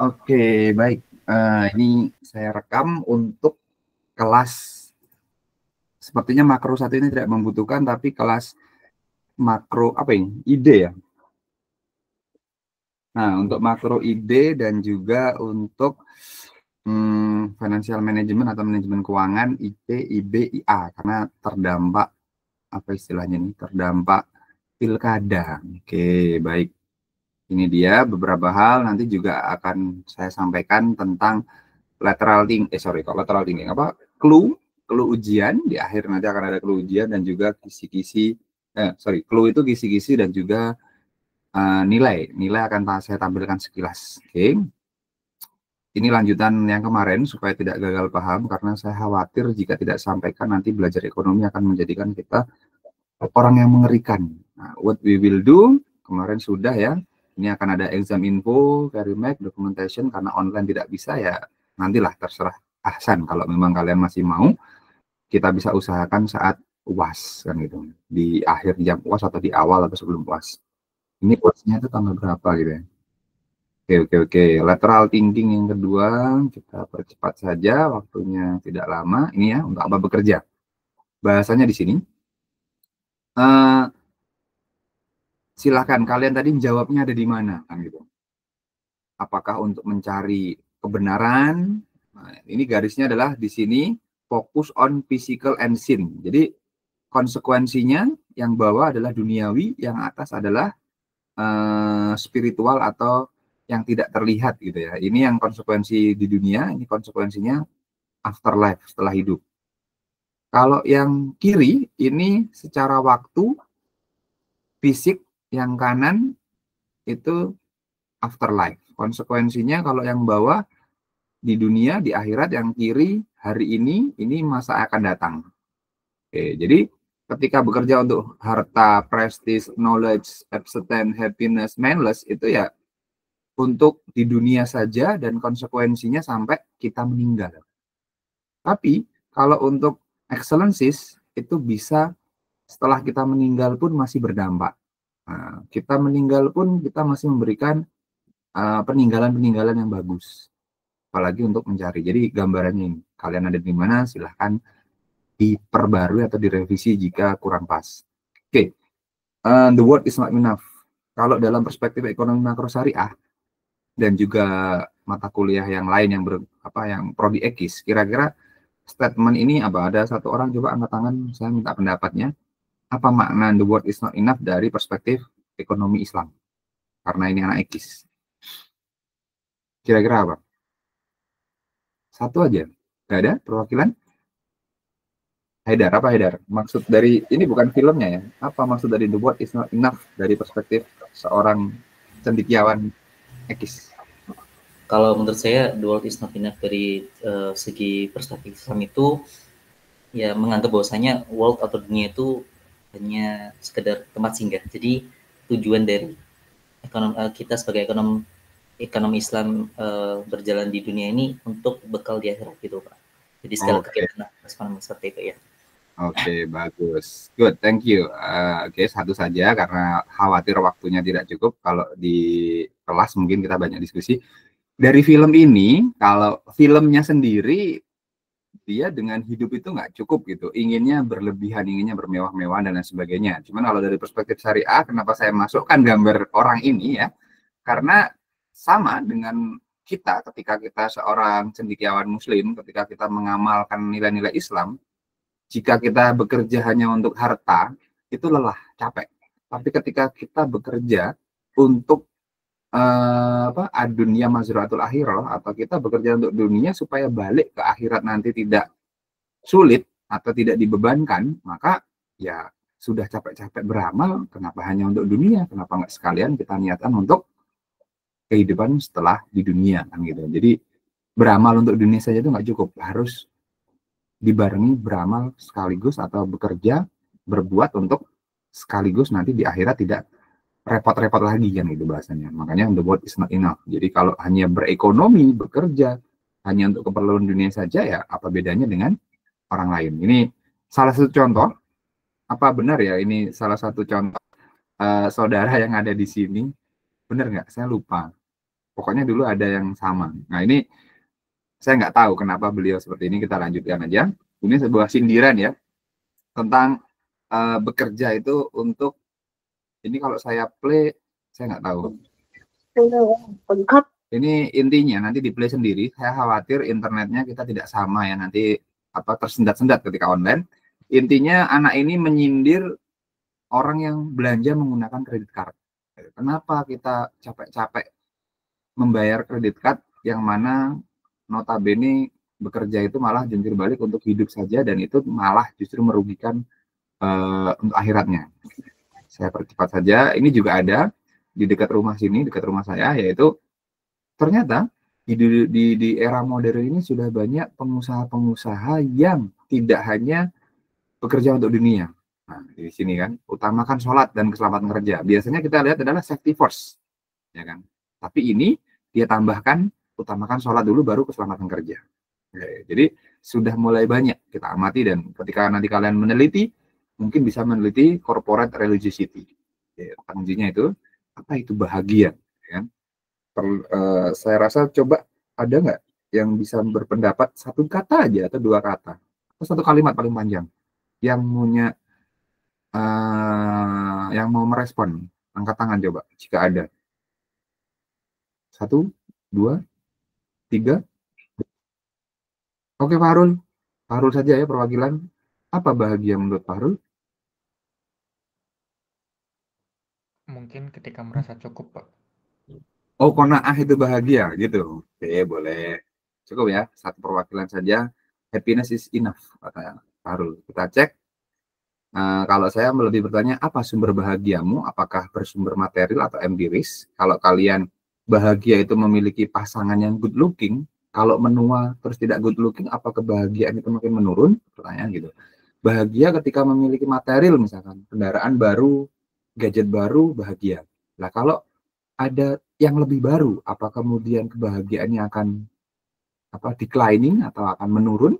Oke, baik. Ini saya rekam untuk kelas. Sepertinya makro satu ini tidak membutuhkan, tapi kelas makro apa ini? Ide ya. Nah, untuk makro ide dan juga untuk financial management atau manajemen keuangan IT, IB, IA karena terdampak apa istilahnya ini? Terdampak pilkada. Oke, baik. Ini dia beberapa hal nanti juga akan saya sampaikan tentang lateral thinking, kok lateral thinking apa? Clue ujian di akhir nanti akan ada clue ujian dan juga kisi-kisi clue itu kisi-kisi dan juga nilai akan saya tampilkan sekilas. Oke. Ini lanjutan yang kemarin supaya tidak gagal paham karena saya khawatir jika tidak sampaikan nanti belajar ekonomi akan menjadikan kita orang yang mengerikan. Nah, what we will do kemarin sudah ya. Ini akan ada exam info, carry Mac, documentation karena online tidak bisa ya. Nantilah terserah Ahsan kalau memang kalian masih mau, kita bisa usahakan saat UAS kan gitu. Di akhir jam UAS atau di awal atau sebelum UAS. Ini UASnya itu tanggal berapa gitu ya. Oke. Lateral thinking yang kedua, kita percepat saja, waktunya tidak lama. Ini ya, untuk apa bekerja. Bahasanya di sini. Silahkan kalian tadi jawabnya ada di mana kan gitu. Apakah untuk mencari kebenaran? Nah, ini garisnya adalah di sini fokus on physical and sin. Jadi konsekuensinya yang bawah adalah duniawi, yang atas adalah spiritual atau yang tidak terlihat gitu ya. Ini yang konsekuensi di dunia, ini konsekuensinya afterlife, setelah hidup. Kalau yang kiri ini secara waktu fisik, yang kanan itu afterlife. Konsekuensinya kalau yang bawah di dunia, di akhirat, yang kiri hari ini masa akan datang. Oke, jadi ketika bekerja untuk harta, prestige, knowledge, abstain, happiness, mindless itu ya untuk di dunia saja dan konsekuensinya sampai kita meninggal. Tapi kalau untuk excellencies itu bisa setelah kita meninggal pun masih berdampak. Nah, kita meninggal pun kita masih memberikan peninggalan-peninggalan yang bagus. Apalagi untuk mencari. Jadi gambarannya ini, kalian ada di mana silahkan diperbarui atau direvisi jika kurang pas. Oke, the word is not enough. Kalau dalam perspektif ekonomi makro syariah dan juga mata kuliah yang lain yang prodi ekis, kira-kira statement ini apa? Ada satu orang coba angkat tangan, saya minta pendapatnya. Apa makna the word is not enough dari perspektif ekonomi Islam? Karena ini anak ekis. Kira-kira apa? Satu aja. Gak ada perwakilan? Haidar, apa Haidar? Maksud dari, ini bukan filmnya ya, apa maksud dari the word is not enough dari perspektif seorang cendekiawan ekis? Kalau menurut saya the world is not enough dari segi perspektif Islam itu ya menganggap bahwasanya world atau dunia itu hanya sekedar tempat singgah. Jadi tujuan dari kita sebagai ekonomi Islam berjalan di dunia ini untuk bekal di akhirat gitu Pak. Jadi segala kegiatan seperti itu ya. Oke, bagus. Good, thank you. Oke, satu saja karena khawatir waktunya tidak cukup. Kalau di kelas mungkin kita banyak diskusi. Dari film ini, kalau filmnya sendiri, dia dengan hidup itu nggak cukup gitu. Inginnya berlebihan, inginnya bermewah-mewahan dan lain sebagainya. Cuman kalau dari perspektif syariah, kenapa saya masukkan gambar orang ini ya? Karena sama dengan kita ketika kita seorang cendekiawan muslim, ketika kita mengamalkan nilai-nilai Islam, jika kita bekerja hanya untuk harta, itu lelah, capek. Tapi ketika kita bekerja untuk dunia mazratul akhirah, atau kita bekerja untuk dunia supaya balik ke akhirat nanti tidak sulit atau tidak dibebankan, maka ya sudah capek-capek beramal, kenapa hanya untuk dunia? Kenapa nggak sekalian kita niatkan untuk kehidupan setelah di dunia kan gitu. Jadi beramal untuk dunia saja itu nggak cukup, harus dibarengi beramal sekaligus atau bekerja, berbuat untuk sekaligus nanti di akhirat tidak repot-repot lagi kan gitu bahasanya. Makanya the word is not enough. Jadi kalau hanya berekonomi, bekerja hanya untuk keperluan dunia saja, ya apa bedanya dengan orang lain? Ini salah satu contoh. Apa benar ya ini salah satu contoh saudara yang ada di sini? Benar nggak? Saya lupa. Pokoknya dulu ada yang sama. Nah ini saya nggak tahu kenapa beliau seperti ini. Kita lanjutkan aja. Ini sebuah sindiran ya tentang bekerja itu untuk ini. Kalau saya play, saya nggak tahu. Ini intinya nanti di play sendiri. Saya khawatir internetnya kita tidak sama ya, nanti apa tersendat-sendat ketika online. Intinya anak ini menyindir orang yang belanja menggunakan kredit card. Kenapa kita capek-capek membayar kredit card yang mana notabene bekerja itu malah jungkir balik untuk hidup saja, dan itu malah justru merugikan untuk akhiratnya. Saya percepat saja. Ini juga ada di dekat rumah sini, dekat rumah saya, yaitu ternyata di era modern ini sudah banyak pengusaha-pengusaha yang tidak hanya bekerja untuk dunia. Nah, di sini kan utamakan sholat dan keselamatan kerja. Biasanya kita lihat adalah safety first, ya kan. Tapi ini dia tambahkan utamakan sholat dulu baru keselamatan kerja. Oke, jadi sudah mulai banyak kita amati, dan ketika nanti kalian meneliti, mungkin bisa meneliti corporate religiosity. Kuncinya itu apa itu bahagia, ya kan? Saya rasa coba ada nggak yang bisa berpendapat satu kata aja atau dua kata atau satu kalimat paling panjang yang punya yang mau merespon. Angkat tangan coba jika ada. 1, 2, 3. Oke, Fahrul. Fahrul saja ya perwakilan. Apa bahagia menurut Fahrul? Mungkin ketika merasa cukup, Pak. Oh, qanaah itu bahagia gitu. Oke, boleh. Cukup ya, satu perwakilan saja. Happiness is enough, kata Fahrul. Kita cek. Kalau saya lebih bertanya, apa sumber bahagiamu? Apakah bersumber material atau empiris? Kalau kalian bahagia itu memiliki pasangan yang good looking, kalau menua terus tidak good looking, apa kebahagiaan itu makin menurun? Pertanyaan gitu. Bahagia ketika memiliki material, misalkan kendaraan baru, gadget baru, bahagia. Nah, kalau ada yang lebih baru, apa kemudian kebahagiaannya akan declining atau akan menurun?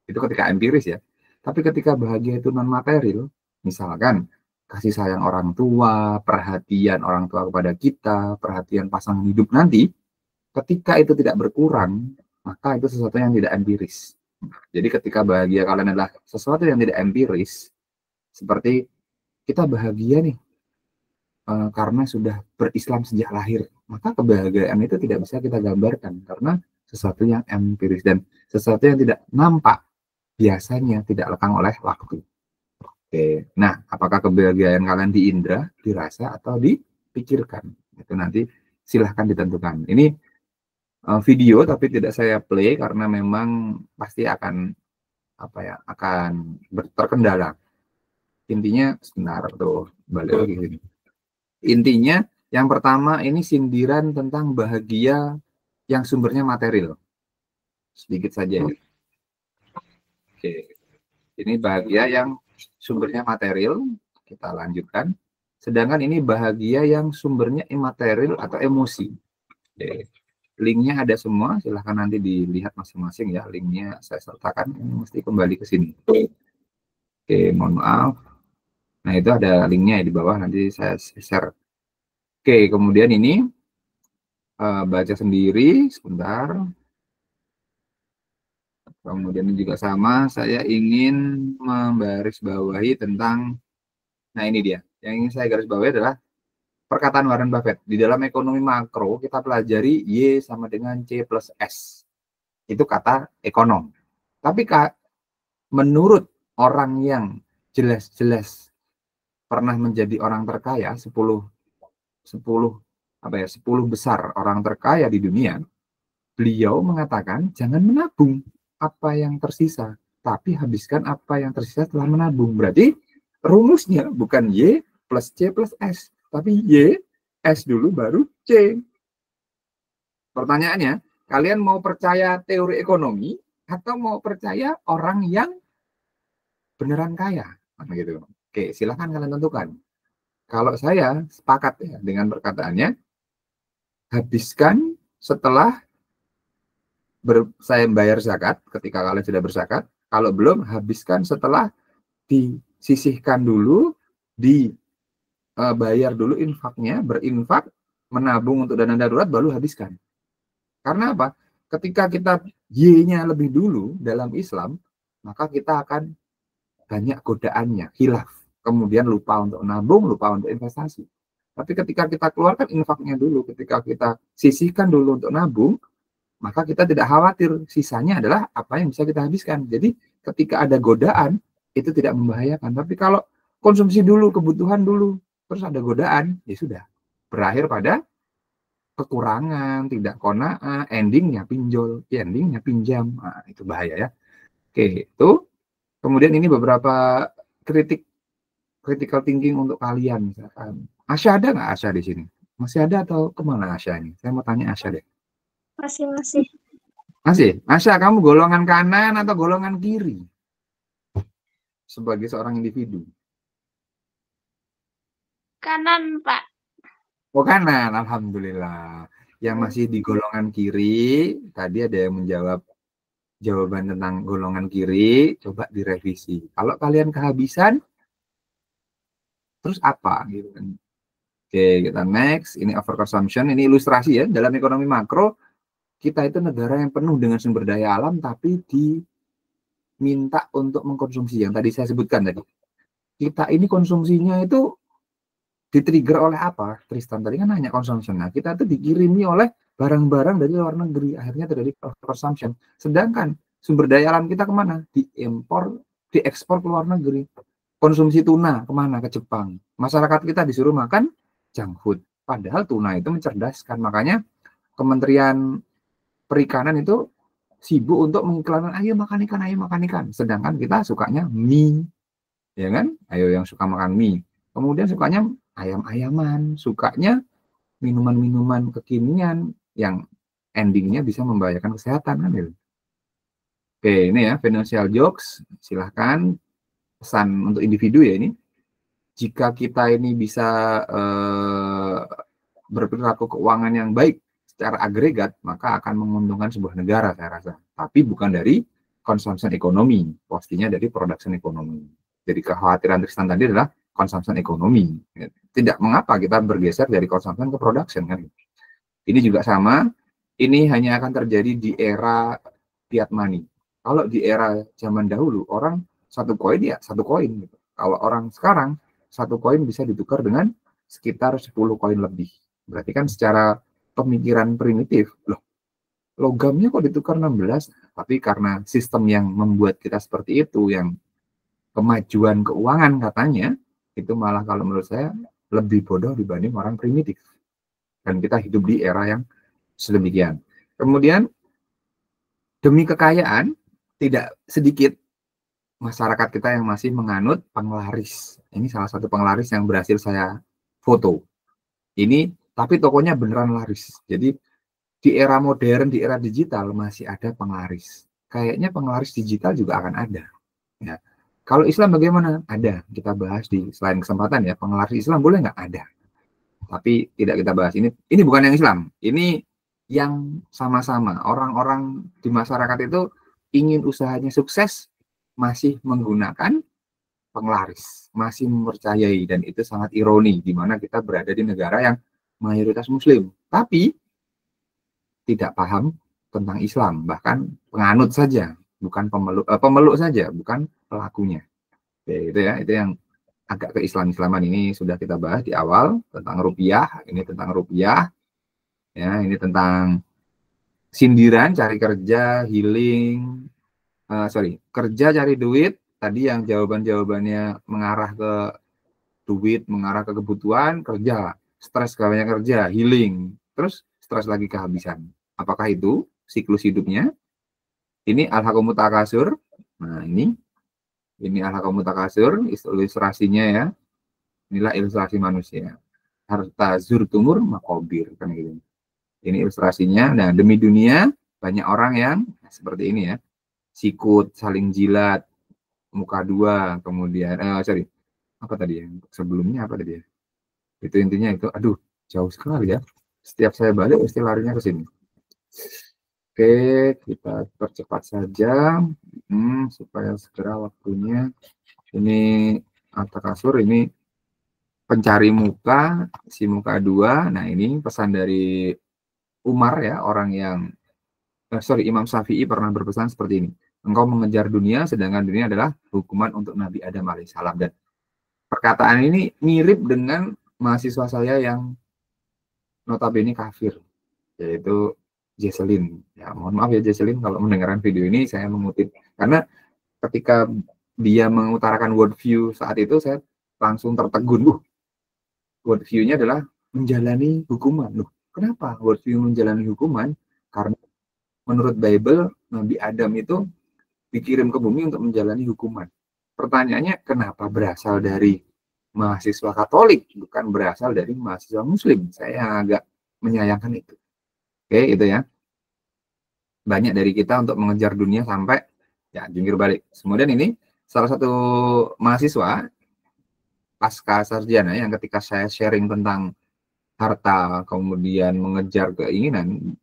Itu ketika empiris ya. Tapi ketika bahagia itu non material, misalkan kasih sayang orang tua, perhatian orang tua kepada kita, perhatian pasangan hidup nanti, ketika itu tidak berkurang, maka itu sesuatu yang tidak empiris. Jadi ketika bahagia kalian adalah sesuatu yang tidak empiris, seperti kita bahagia nih karena sudah berislam sejak lahir, maka kebahagiaan itu tidak bisa kita gambarkan karena sesuatu yang empiris, dan sesuatu yang tidak nampak biasanya tidak lekang oleh waktu. Oke, nah apakah kebahagiaan kalian di indera, dirasa, atau dipikirkan? Itu nanti silahkan ditentukan. Ini video tapi tidak saya play karena memang pasti akan akan terkendala. Intinya sebentar tuh, balik lagi sini. Intinya yang pertama ini sindiran tentang bahagia yang sumbernya material. Sedikit saja ya. Oke. Ini bahagia yang sumbernya material, kita lanjutkan. Sedangkan ini bahagia yang sumbernya imaterial atau emosi. Oke. Linknya ada semua, silahkan nanti dilihat masing-masing ya. Linknya saya sertakan, ini mesti kembali ke sini. Oke, mohon maaf. Nah, itu ada linknya di bawah, nanti saya share. Oke, kemudian ini baca sendiri, sebentar. Kemudian juga sama, saya ingin memgarisbawahi tentang, nah ini dia, yang ingin saya garis bawahi adalah perkataan Warren Buffett. Di dalam ekonomi makro, kita pelajari Y sama dengan C plus S. Itu kata ekonom. Tapi menurut orang yang jelas-jelas pernah menjadi orang terkaya, 10 besar orang terkaya di dunia, beliau mengatakan jangan menabung apa yang tersisa, tapi habiskan apa yang tersisa setelah menabung. Berarti rumusnya bukan Y plus C plus S, tapi Y, S dulu baru C. Pertanyaannya, kalian mau percaya teori ekonomi atau mau percaya orang yang beneran kaya? Gitu. Oke, silahkan kalian tentukan. Kalau saya sepakat ya dengan perkataannya, habiskan setelah saya bayar zakat, ketika kalian sudah berzakat. Kalau belum, habiskan setelah disisihkan dulu, dibayar dulu infaknya, berinfak, menabung untuk dana darurat baru habiskan. Karena apa? Ketika kita Y-nya lebih dulu dalam Islam, maka kita akan banyak godaannya, khilaf. Kemudian lupa untuk nabung, lupa untuk investasi. Tapi ketika kita keluarkan infaknya dulu, ketika kita sisihkan dulu untuk nabung, maka kita tidak khawatir. Sisanya adalah apa yang bisa kita habiskan. Jadi ketika ada godaan, itu tidak membahayakan. Tapi kalau konsumsi dulu, kebutuhan dulu, terus ada godaan, ya sudah. Berakhir pada kekurangan, tidak qanaah, endingnya pinjol, endingnya pinjam. Nah, itu bahaya ya. Oke, itu. Kemudian ini beberapa critical thinking untuk kalian. Misalkan. Asya ada nggak Asya di sini? Masih ada atau kemana Asya ini? Saya mau tanya Asya deh. Masih. Masih? Asya, kamu golongan kanan atau golongan kiri? Sebagai seorang individu. Kanan, Pak. Oh, kanan, alhamdulillah. Yang masih di golongan kiri, tadi ada yang menjawab jawaban tentang golongan kiri, coba direvisi. Kalau kalian kehabisan, terus apa? Gitu kan. Oke, kita next. Ini overconsumption, ini ilustrasi ya. Dalam ekonomi makro, kita itu negara yang penuh dengan sumber daya alam, tapi diminta untuk mengkonsumsi. Yang tadi saya sebutkan tadi. Kita ini konsumsinya itu di-trigger oleh apa? Tristan tadi kan nanya consumption. Nah, kita tuh dikirimi oleh barang-barang dari luar negeri. Akhirnya terjadi consumption. Sedangkan sumber daya alam kita kemana? Diimpor, diekspor ke luar negeri. Konsumsi tuna kemana? Ke Jepang. Masyarakat kita disuruh makan junk food. Padahal tuna itu mencerdaskan. Makanya Kementerian Perikanan itu sibuk untuk mengiklankan, ayo makan ikan, ayo makan ikan. Sedangkan kita sukanya mie. Ya kan? Ayo yang suka makan mie. Kemudian sukanya ayam-ayaman, sukanya minuman-minuman kekinian yang endingnya bisa membahayakan kesehatan kan itu. Oke, ini ya financial jokes, silahkan pesan untuk individu ya ini. Jika kita ini bisa berperilaku keuangan yang baik secara agregat, maka akan menguntungkan sebuah negara saya rasa. Tapi bukan dari consumption ekonomi, pastinya dari production ekonomi. Jadi kekhawatiran Tristan tadi adalah consumption ekonomi. Tidak mengapa kita bergeser dari consumption ke production kan. Ini juga sama, ini hanya akan terjadi di era fiat money. Kalau di era zaman dahulu orang satu koin ya satu koin gitu. Kalau orang sekarang satu koin bisa ditukar dengan sekitar 10 koin lebih. Berarti kan secara pemikiran primitif, loh logamnya kok ditukar 16, tapi karena sistem yang membuat kita seperti itu, yang kemajuan keuangan katanya, itu malah kalau menurut saya lebih bodoh dibanding orang primitif. Dan kita hidup di era yang sedemikian. Kemudian demi kekayaan, tidak sedikit masyarakat kita yang masih menganut penglaris. Ini salah satu penglaris yang berhasil saya foto. Ini, tapi tokonya beneran laris. Jadi di era modern, di era digital masih ada penglaris. Kayaknya penglaris digital juga akan ada. Ya. Kalau Islam bagaimana? Ada. Kita bahas di selain kesempatan ya. Penglaris Islam boleh nggak? Ada. Tapi tidak kita bahas. Ini bukan yang Islam. Ini yang sama-sama. Orang-orang di masyarakat itu ingin usahanya sukses, masih menggunakan penglaris. Masih mempercayai. Dan itu sangat ironi. Di mana kita berada di negara yang mayoritas Muslim. Tapi tidak paham tentang Islam. Bahkan penganut saja. Bukan pemeluk saja. Bukan pelakunya. Oke, itu ya. Itu yang agak ke-Islam-Islaman ini sudah kita bahas di awal tentang rupiah. Ini tentang rupiah. Ya, ini tentang sindiran, cari kerja, healing. Kerja cari duit. Tadi yang jawabannya mengarah ke duit, mengarah ke kebutuhan, kerja. Stres banyak kerja, healing. Terus stres lagi kehabisan. Apakah itu siklus hidupnya? Ini al-hakumut takasur. Nah, ini al-hakumut takasur, ilustrasinya ya. Inilah ilustrasi manusia. Harta zurtumur makobir kan gitu. Ini ilustrasinya. Nah, demi dunia banyak orang yang seperti ini ya. Sikut, saling jilat, muka dua, kemudian apa tadi ya? Sebelumnya apa tadi ya? Itu intinya itu. Aduh, jauh sekali ya. Setiap saya balik pasti larinya ke sini. Oke, kita percepat saja supaya segera waktunya. Ini harta kasur, ini pencari muka, si muka dua. Nah ini pesan dari Umar ya, orang yang Imam Syafi'i pernah berpesan seperti ini. Engkau mengejar dunia, sedangkan dunia adalah hukuman untuk Nabi Adam alaihissalam. Dan perkataan ini mirip dengan mahasiswa saya yang notabene kafir, yaitu Jesselyn. Ya, mohon maaf ya Jesselyn kalau mendengarkan video ini saya mengutip. Karena ketika dia mengutarakan worldview saat itu, saya langsung tertegun. Worldview-nya adalah menjalani hukuman. Loh, kenapa worldview menjalani hukuman? Karena menurut Bible, Nabi Adam itu dikirim ke bumi untuk menjalani hukuman. Pertanyaannya, kenapa berasal dari mahasiswa Katolik, bukan berasal dari mahasiswa Muslim? Saya agak menyayangkan itu. Oke, itu ya. Banyak dari kita untuk mengejar dunia sampai ya jungkir balik. Kemudian ini salah satu mahasiswa pasca sarjana yang ketika saya sharing tentang harta, kemudian mengejar keinginan,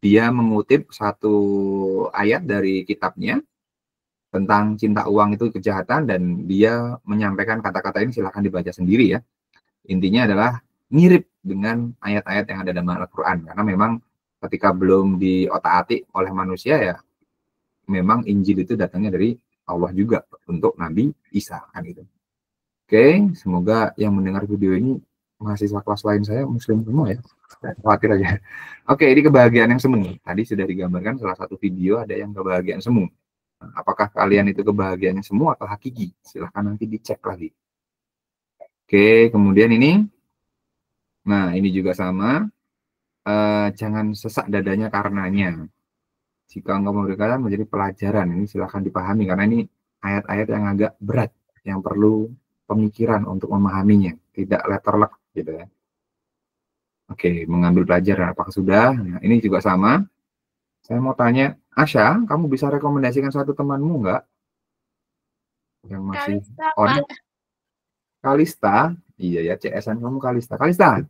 dia mengutip satu ayat dari kitabnya tentang cinta uang itu kejahatan, dan dia menyampaikan kata-kata ini, silahkan dibaca sendiri ya. Intinya adalah mirip dengan ayat-ayat yang ada dalam Al-Quran, karena memang ketika belum diotak-atik oleh manusia ya, memang Injil itu datangnya dari Allah juga untuk Nabi Isa kan itu. Oke, semoga yang mendengar video ini mahasiswa kelas lain saya Muslim semua ya. Khawatir aja. Oke, ini kebahagiaan yang semu. Tadi sudah digambarkan salah satu video ada yang kebahagiaan semu. Apakah kalian itu kebahagiaannya semua atau hakiki? Silahkan nanti dicek lagi. Oke, kemudian ini. Nah, ini juga sama. Jangan sesak dadanya karenanya. Jika engkau memberikan menjadi pelajaran, ini silahkan dipahami. Karena ini ayat-ayat yang agak berat. Yang perlu pemikiran untuk memahaminya. Tidak letterlek gitu ya. Oke, mengambil pelajaran. Apakah sudah? Nah, ini juga sama. Saya mau tanya, Asya, kamu bisa rekomendasikan satu temanmu nggak? Yang masih Kalista, on? Pak. Kalista? Iya ya, CS-an kamu Kalista. Kalista,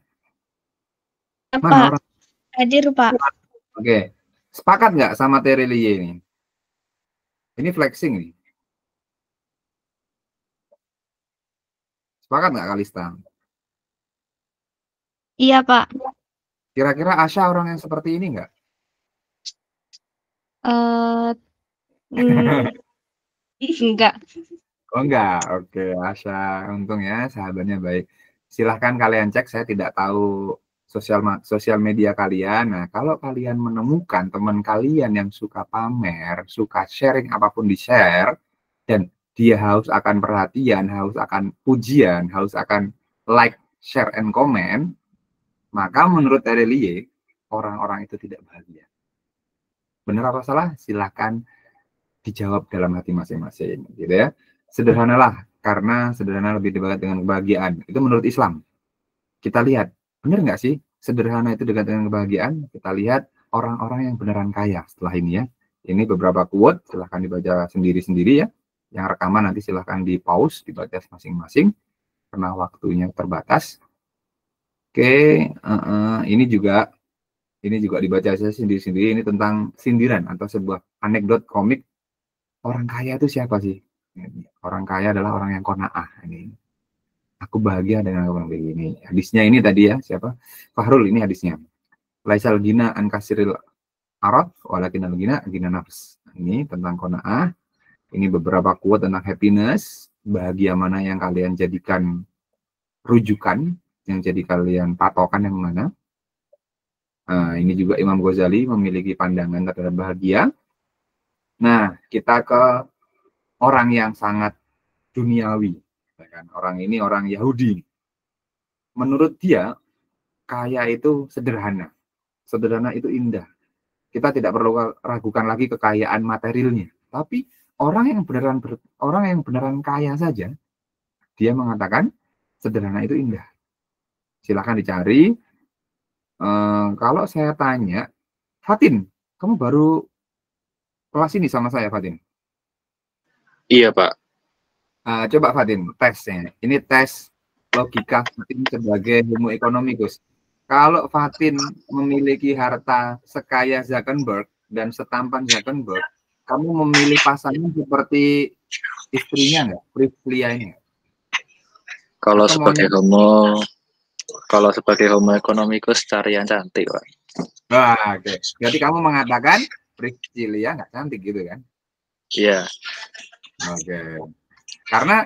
mana Pak, orang? hadir, Pak. Oke, sepakat nggak sama Terelie ini? Ini flexing nih. Sepakat nggak Kalista? Iya, Pak. Kira-kira Asya orang yang seperti ini nggak? Enggak. Oh enggak, oke. Asya, untung ya sahabatnya baik. Silahkan kalian cek, saya tidak tahu sosial media kalian. Nah, kalau kalian menemukan teman kalian yang suka pamer, suka sharing apapun di-share, dan dia haus akan perhatian, haus akan pujian, haus akan like, share, and comment, maka menurut Terelie, orang-orang itu tidak bahagia. Benar apa salah? Silahkan dijawab dalam hati masing-masing, gitu ya. Sederhanalah, karena sederhana lebih dekat dengan kebahagiaan. Itu menurut Islam. Kita lihat, benar nggak sih sederhana itu dekat dengan kebahagiaan? Kita lihat orang-orang yang beneran kaya setelah ini ya. Ini beberapa quote, silahkan dibaca sendiri-sendiri ya. Yang rekaman nanti silahkan di-pause, dibaca masing-masing, karena waktunya terbatas. Oke, ini juga dibaca saya sendiri-sendiri. Ini tentang sindiran atau sebuah anekdot komik. Orang kaya itu siapa sih? Orang kaya adalah orang yang qanaah. Ini aku bahagia dengan orang begini. Hadisnya ini tadi ya, siapa? Fahrul, ini hadisnya. Laisal gina an kasiril arad walakinal gina nafs. Ini tentang qanaah. Ini beberapa quote tentang happiness, bahagia mana yang kalian jadikan rujukan, yang jadi kalian patokan yang mana. Ini juga Imam Ghazali memiliki pandangan terhadap bahagia. Nah, kita ke orang yang sangat duniawi. Orang ini orang Yahudi. Menurut dia, kaya itu sederhana. Sederhana itu indah. Kita tidak perlu ragukan lagi kekayaan materialnya. Tapi orang yang beneran kaya saja, dia mengatakan sederhana itu indah. Silakan dicari. Kalau saya tanya, Fatin, kamu baru kelas ini sama saya, Fatin? Iya, Pak. Coba Fatin, tesnya. Ini tes logika Fatin sebagai ilmu ekonomikus. Kalau Fatin memiliki harta sekaya Zuckerberg dan setampan Zuckerberg, kamu memilih pasangan seperti istrinya nggak? Priscilla ini? Kalau Atau sebagai maunya homo economicus cari yang cantik, Pak. Wah, oke. Jadi kamu mengatakan Priscilia nggak cantik gitu kan? Iya. Oke. Karena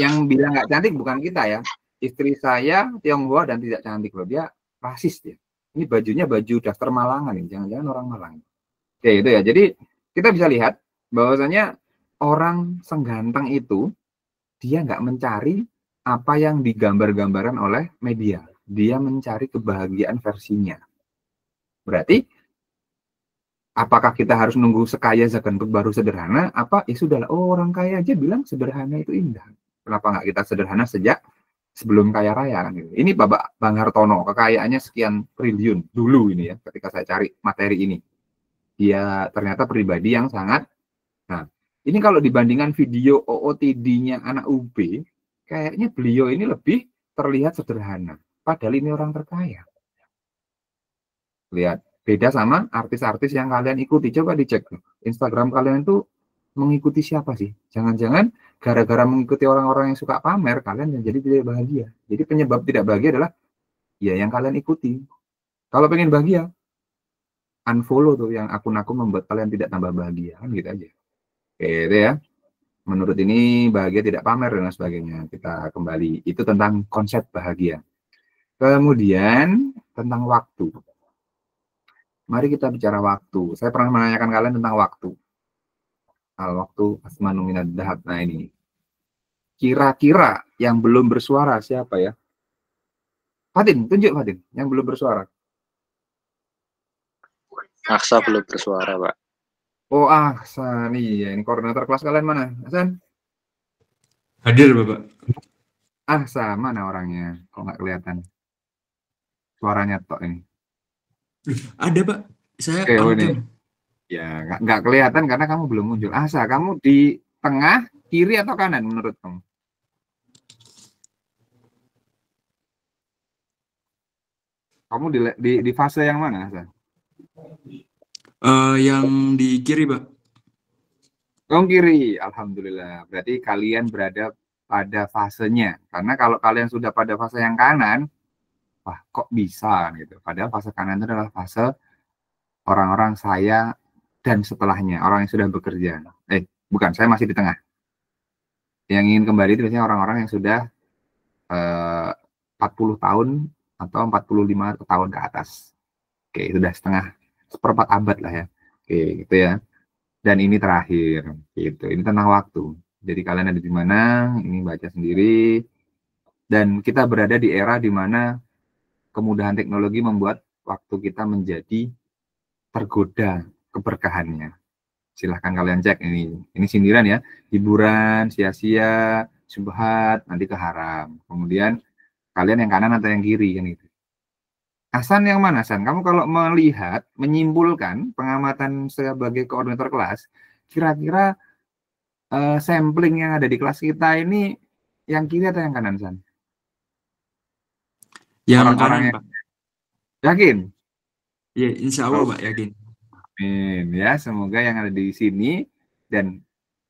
yang bilang nggak cantik bukan kita ya. Istri saya Tionghoa dan tidak cantik loh. Dia rasis ya. Ini bajunya baju daster Malangan nih. Jangan-jangan orang Malang. Oke, itu ya. Jadi kita bisa lihat bahwasanya orang sengganteng itu dia nggak mencari apa yang digambar-gambaran oleh media. Dia mencari kebahagiaan versinya. Berarti apakah kita harus nunggu sekaya Zuckerberg baru sederhana? Apa ya sudahlah, orang kaya aja bilang sederhana itu indah. Kenapa nggak kita sederhana sejak sebelum kaya raya kan gitu. Ini Bapak Bang Hartono, kekayaannya sekian triliun dulu ini ya, ketika saya cari materi ini. Dia ternyata pribadi yang sangat, nah ini kalau dibandingkan video OOTD-nya anak UB, kayaknya beliau ini lebih terlihat sederhana. Padahal ini orang terkaya. Lihat, beda sama artis-artis yang kalian ikuti. Coba dicek Instagram kalian itu mengikuti siapa sih? Jangan-jangan gara-gara mengikuti orang-orang yang suka pamer, kalian yang jadi tidak bahagia. Jadi penyebab tidak bahagia adalah ya yang kalian ikuti. Kalau pengen bahagia, unfollow tuh yang akun-akun membuat kalian tidak tambah bahagia. Kan gitu aja. Oke, itu ya. Menurut ini bahagia tidak pamer dan sebagainya. Kita kembali. Itu tentang konsep bahagia. Kemudian tentang waktu. Mari kita bicara waktu. Saya pernah menanyakan kalian tentang waktu. Al-waktu asmanu minad dahab. Nah ini. Kira-kira yang belum bersuara siapa ya? Fadin, tunjuk Fadin. Yang belum bersuara. Aksa belum bersuara, Pak. Oh, Ahsan. Iya, ini koordinator kelas kalian mana? Ahsan? Hadir, Bapak. Ahsan, mana orangnya? Kok nggak kelihatan? Suaranya tok ini. Ada, Pak. Saya Oke, on ini. cam. Ya, nggak kelihatan karena kamu belum muncul. Asa, kamu di tengah, kiri atau kanan menurut kamu? Kamu di fase yang mana, Asa? Yang di kiri, Pak. Oh, kiri. Alhamdulillah. Berarti kalian berada pada fasenya. Karena kalau kalian sudah pada fase yang kanan, wah kok bisa gitu. Padahal fase kanan itu adalah fase orang-orang saya dan setelahnya, orang yang sudah bekerja. Bukan, saya masih di tengah. Yang ingin kembali itu biasanya orang-orang yang sudah 40 tahun atau 45 tahun ke atas. Oke, sudah seperempat abad lah ya. Oke, gitu ya. Dan ini terakhir, gitu. Ini tentang waktu. Jadi kalian ada di mana? Ini baca sendiri. Dan kita berada di era di mana kemudahan teknologi membuat waktu kita menjadi tergoda keberkahannya. Silahkan kalian cek ini. Ini sindiran ya. Hiburan, sia-sia, syubhat, nanti ke haram. Kemudian kalian yang kanan atau yang kiri kan gitu. Hasan yang mana, Hasan? Kamu kalau melihat, menyimpulkan pengamatan sebagai koordinator kelas, kira-kira sampling yang ada di kelas kita ini yang kiri atau yang kanan, Hasan? Yang Orang-orang kanan, yang... Pak. Yakin? Ya, insya Allah, Pak, yakin. Amin. Ya, semoga yang ada di sini dan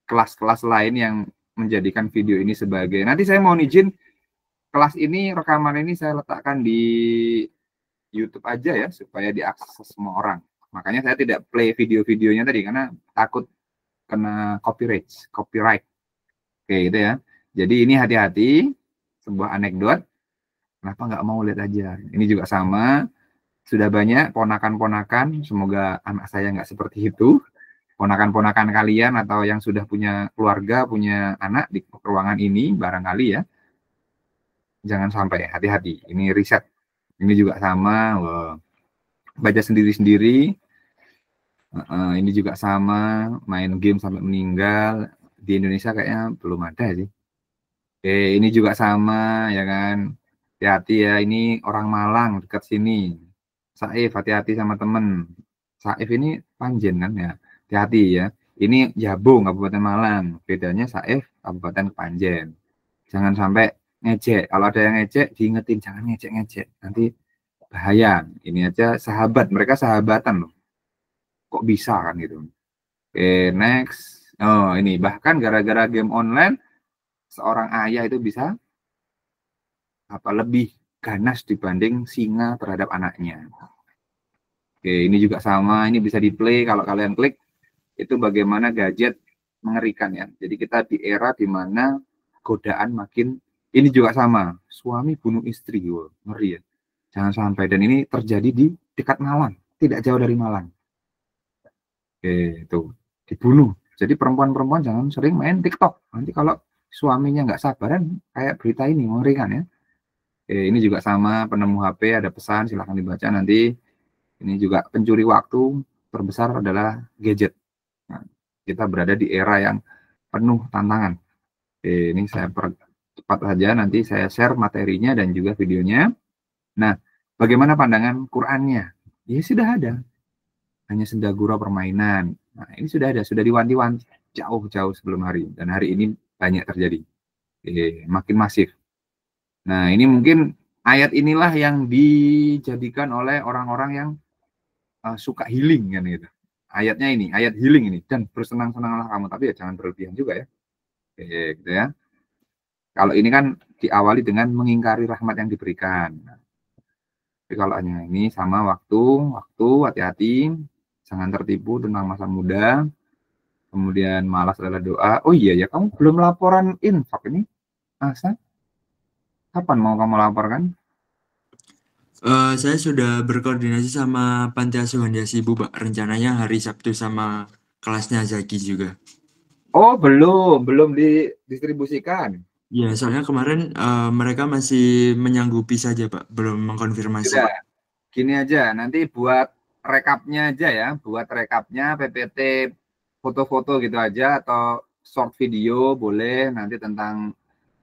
kelas-kelas lain yang menjadikan video ini sebagai... Nanti saya mau izin, kelas ini, rekaman ini saya letakkan di YouTube aja ya, supaya diakses semua orang. Makanya saya tidak play video-videonya tadi, karena takut kena copyright. Oke, gitu ya. Jadi ini hati-hati, sebuah anekdot. Kenapa nggak mau lihat aja? Ini juga sama, sudah banyak ponakan-ponakan, semoga anak saya nggak seperti itu. Ponakan-ponakan kalian atau yang sudah punya keluarga, punya anak di ruangan ini, barangkali ya. Jangan sampai, hati-hati. Ini riset. Ini juga sama, loh. Baca sendiri-sendiri. Ini juga sama, main game sampai meninggal. Di Indonesia kayaknya belum ada sih. Oke, ini juga sama, ya kan. Hati-hati ya, ini orang Malang dekat sini. Saif, hati-hati sama temen. Saif ini Panjen kan ya. Hati-hati ya. Ini Jabung, Kabupaten Malang. Bedanya Saif, Kabupaten Panjen. Jangan sampai ngecek. Kalau ada yang ngecek, diingetin jangan ngecek-ngecek. Nanti bahaya. Ini aja sahabat, mereka sahabatan loh. Kok bisa kan gitu. Oke, next. Oh, ini bahkan gara-gara game online seorang ayah itu bisa lebih ganas dibanding singa terhadap anaknya. Oke, ini juga sama, ini bisa di-play kalau kalian klik, itu bagaimana gadget mengerikan ya. Jadi kita di era di mana godaan makin, ini juga sama, suami bunuh istri, wow, ngeri ya. Jangan sampai, dan ini terjadi di dekat Malang, tidak jauh dari Malang. Oke, itu dibunuh. Jadi perempuan-perempuan jangan sering main TikTok. Nanti kalau suaminya nggak sabaran, kayak berita ini mengerikan ya. Oke, ini juga sama, penemu HP ada pesan, silahkan dibaca nanti. Ini juga pencuri waktu terbesar adalah gadget. Nah, kita berada di era yang penuh tantangan. Oke, ini saya percepat saja, nanti saya share materinya dan juga videonya. Nah, bagaimana pandangan Qurannya? Ya sudah ada. Hanya sendagura permainan. Nah, ini sudah ada, sudah diwanti-wanti jauh-jauh sebelum hari. Dan hari ini banyak terjadi. Oke, makin masif. Nah, ini mungkin ayat inilah yang dijadikan oleh orang-orang yang suka healing kan gitu. Ayatnya ini, ayat healing ini, dan bersenang-senanglah kamu, tapi ya jangan berlebihan juga ya. Oke, gitu ya. Kalau ini kan diawali dengan mengingkari rahmat yang diberikan. Tapi kalau hanya ini sama waktu, hati-hati, jangan tertipu tentang masa muda. Kemudian malas adalah doa. Oh iya ya, kamu belum laporan infak ini, Asa? Kapan mau kamu laporkan? Saya sudah berkoordinasi sama Panti Asuhan Yasibu, Pak. Rencananya hari Sabtu sama kelasnya Zaki juga. Oh, belum didistribusikan. Ya, soalnya kemarin mereka masih menyanggupi saja, Pak. Belum mengkonfirmasi. Sudah, gini aja, nanti buat rekapnya aja ya, buat rekapnya PPT foto-foto gitu aja, atau short video boleh nanti tentang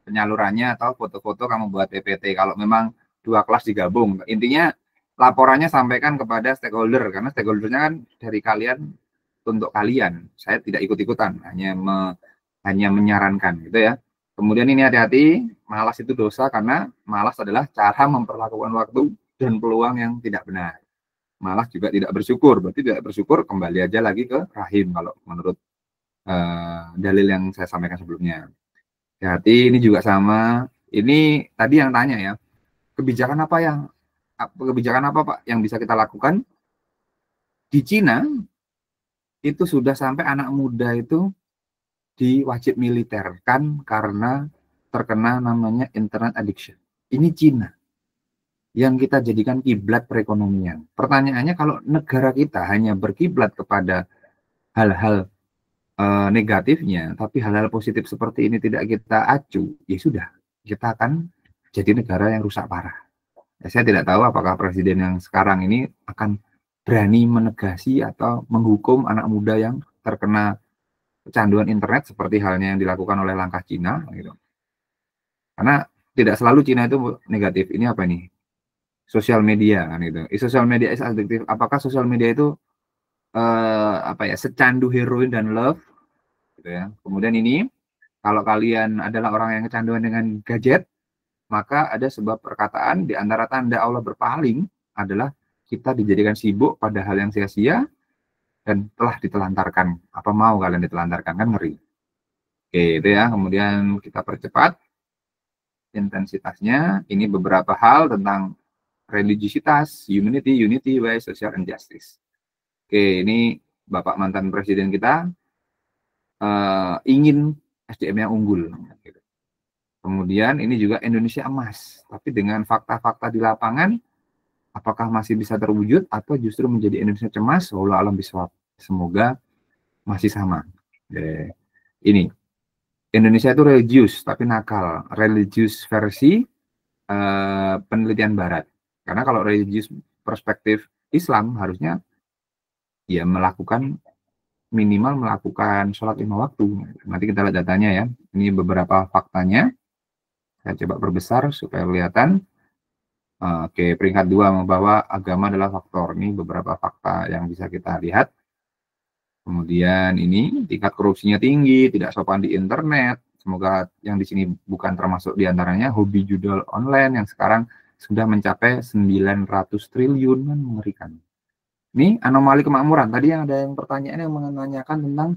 penyalurannya, atau foto-foto kamu buat PPT kalau memang 2 kelas digabung. Intinya laporannya sampaikan kepada stakeholder, karena stakeholdernya kan dari kalian untuk kalian. Saya tidak ikut-ikutan, hanya menyarankan gitu ya. Kemudian ini hati-hati, malas itu dosa, karena malas adalah cara memperlakukan waktu dan peluang yang tidak benar. Malas juga tidak bersyukur, berarti tidak bersyukur kembali aja lagi ke rahim kalau menurut dalil yang saya sampaikan sebelumnya. Hati-hati, ini juga sama. Ini tadi yang tanya ya, kebijakan apa Pak yang bisa kita lakukan? Di Cina itu sudah sampai anak muda itu diwajib militerkan karena terkena namanya internet addiction. Ini Cina yang kita jadikan kiblat perekonomian. Pertanyaannya, kalau negara kita hanya berkiblat kepada hal-hal negatifnya, tapi hal-hal positif seperti ini tidak kita acu, ya sudah, kita akan jadi negara yang rusak parah. Ya, saya tidak tahu apakah presiden yang sekarang ini akan berani menegasi atau menghukum anak muda yang terkena kecanduan internet seperti halnya yang dilakukan oleh langkah Cina gitu. Karena tidak selalu Cina itu negatif. Ini apa nih? Sosial media kan gitu. Sosial media is addictive. Apakah sosial media itu secandu heroin dan love gitu ya. Kemudian ini, kalau kalian adalah orang yang kecanduan dengan gadget, maka ada sebuah perkataan di antara tanda Allah berpaling adalah kita dijadikan sibuk pada hal yang sia-sia dan telah ditelantarkan. Apa mau kalian ditelantarkan? Kan ngeri. Oke, itu ya. Kemudian kita percepat intensitasnya. Ini beberapa hal tentang religiositas, unity by social injustice. Oke, ini Bapak mantan presiden kita ingin SDM yang unggul. Kemudian ini juga Indonesia emas, tapi dengan fakta-fakta di lapangan, apakah masih bisa terwujud atau justru menjadi Indonesia cemas? Wallahu a'lam bishawab. Semoga masih sama. Ini Indonesia itu religius tapi nakal, religius versi penelitian Barat. Karena kalau religius perspektif Islam harusnya ya minimal melakukan sholat 5 waktu. Nanti kita lihat datanya ya. Ini beberapa faktanya. Saya coba perbesar supaya kelihatan. Oke, peringkat 2 bahwa agama adalah faktor. Ini beberapa fakta yang bisa kita lihat. Kemudian ini tingkat korupsinya tinggi, tidak sopan di internet. Semoga yang di sini bukan termasuk diantaranya hobi judul online yang sekarang sudah mencapai 900 triliun, kan mengerikan. Ini anomali kemakmuran. Tadi yang ada yang pertanyaan yang menanyakan tentang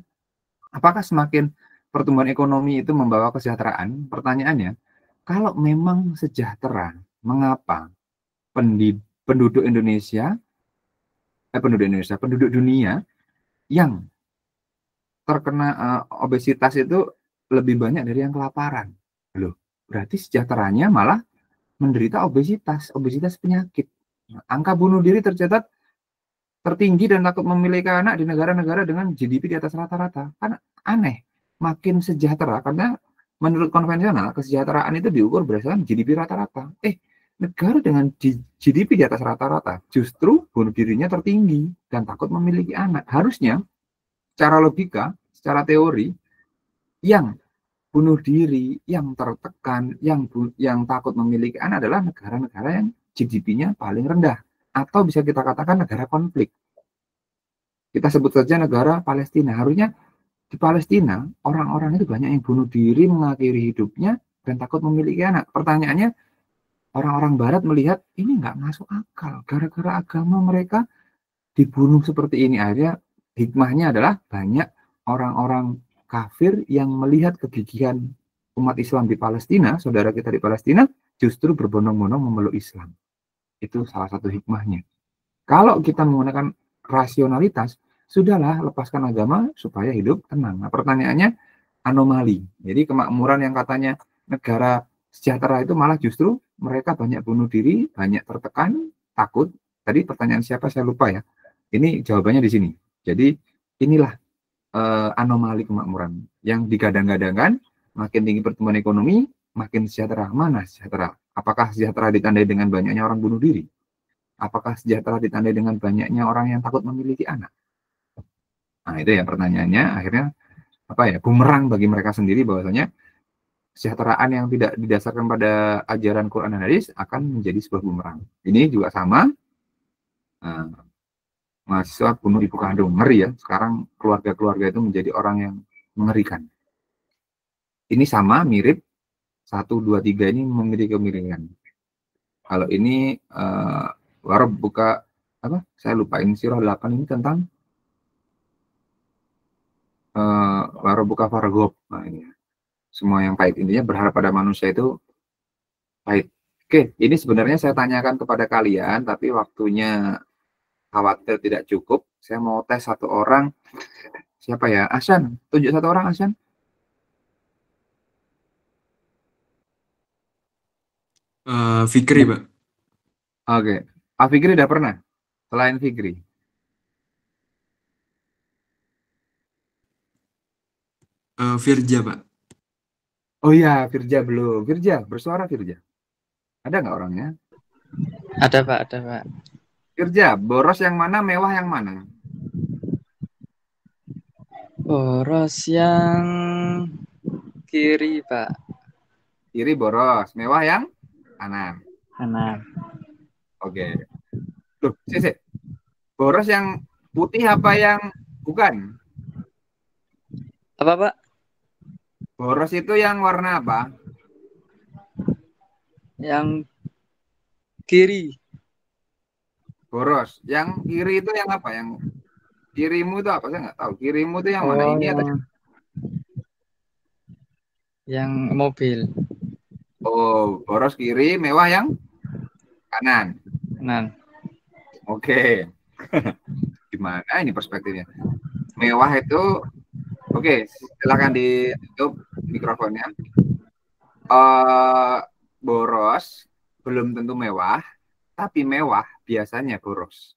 apakah semakin pertumbuhan ekonomi itu membawa kesejahteraan. Pertanyaannya, Kalau memang sejahtera, mengapa penduduk Indonesia, penduduk dunia yang terkena obesitas itu lebih banyak dari yang kelaparan? Loh, berarti sejahteranya malah menderita obesitas penyakit. Nah, angka bunuh diri tercatat tertinggi dan takut memiliki anak di negara-negara dengan GDP di atas rata-rata. Kan aneh, makin sejahtera, karena menurut konvensional kesejahteraan itu diukur berdasarkan GDP rata-rata. Negara dengan GDP di atas rata-rata justru bunuh dirinya tertinggi dan takut memiliki anak. Harusnya secara logika, secara teori, yang bunuh diri, yang tertekan, yang takut memiliki anak adalah negara-negara yang GDP-nya paling rendah. Atau bisa kita katakan negara konflik. Kita sebut saja negara Palestina. Harusnya di Palestina, orang-orang itu banyak yang bunuh diri, mengakhiri hidupnya, dan takut memiliki anak. Pertanyaannya, orang-orang Barat melihat, ini nggak masuk akal. Gara-gara agama mereka dibunuh seperti ini. Akhirnya hikmahnya adalah banyak orang-orang kafir yang melihat kegigihan umat Islam di Palestina, saudara kita di Palestina, justru berbondong-bondong memeluk Islam. Itu salah satu hikmahnya. Kalau kita menggunakan rasionalitas, sudahlah lepaskan agama supaya hidup tenang. Nah, pertanyaannya anomali. Jadi kemakmuran yang katanya negara sejahtera itu malah justru mereka banyak bunuh diri, banyak tertekan, takut. Tadi pertanyaan siapa saya lupa ya. Ini jawabannya di sini. Jadi inilah anomali kemakmuran yang digadang-gadangkan, makin tinggi pertumbuhan ekonomi, makin sejahtera. Mana sejahtera? Apakah sejahtera ditandai dengan banyaknya orang bunuh diri? Apakah sejahtera ditandai dengan banyaknya orang yang takut memiliki anak? Nah, itu ya pertanyaannya. Akhirnya bumerang bagi mereka sendiri, bahwasanya kesejahteraan yang tidak didasarkan pada ajaran Quran dan hadis akan menjadi sebuah bumerang. Ini juga sama. Mahasiswa bunuh ibu kandung, ngeri ya. Sekarang keluarga-keluarga itu menjadi orang yang mengerikan. Ini sama, mirip. 1, 2, 3 ini memiliki kemiripan. Kalau ini buka saya lupain, surah 8 ini tentang buka fargob. Nah, ini semua yang pahit, intinya berharap pada manusia itu pahit. Oke, ini sebenarnya saya tanyakan kepada kalian, tapi waktunya khawatir tidak cukup. Saya mau tes satu orang. Siapa ya? Ahsan, tunjuk satu orang, Ahsan. Fikri, Pak. Oke. Fikri udah pernah? Selain Fikri? Firja, Pak. Oh iya, Firja belum. Firja, bersuara Firja. Ada nggak orangnya? Ada Pak, ada Pak. Firja, boros yang mana, mewah yang mana? Boros yang kiri Pak. Kiri boros, mewah yang kanan. Kanan. Oke. Loh, sih. Boros yang putih apa yang bukan? Apa Pak? Boros itu yang warna apa? Yang kiri. Boros. Yang kiri itu yang apa? Yang kirimu itu apa? Saya nggak tahu. Kirimu itu yang mana? Ini atau yang mobil. Oh, boros kiri, mewah yang kanan. Kanan. Oke. Gimana ini perspektifnya? Mewah itu, oke, silakan ditutup mikrofonnya. Boros belum tentu mewah, tapi mewah biasanya boros.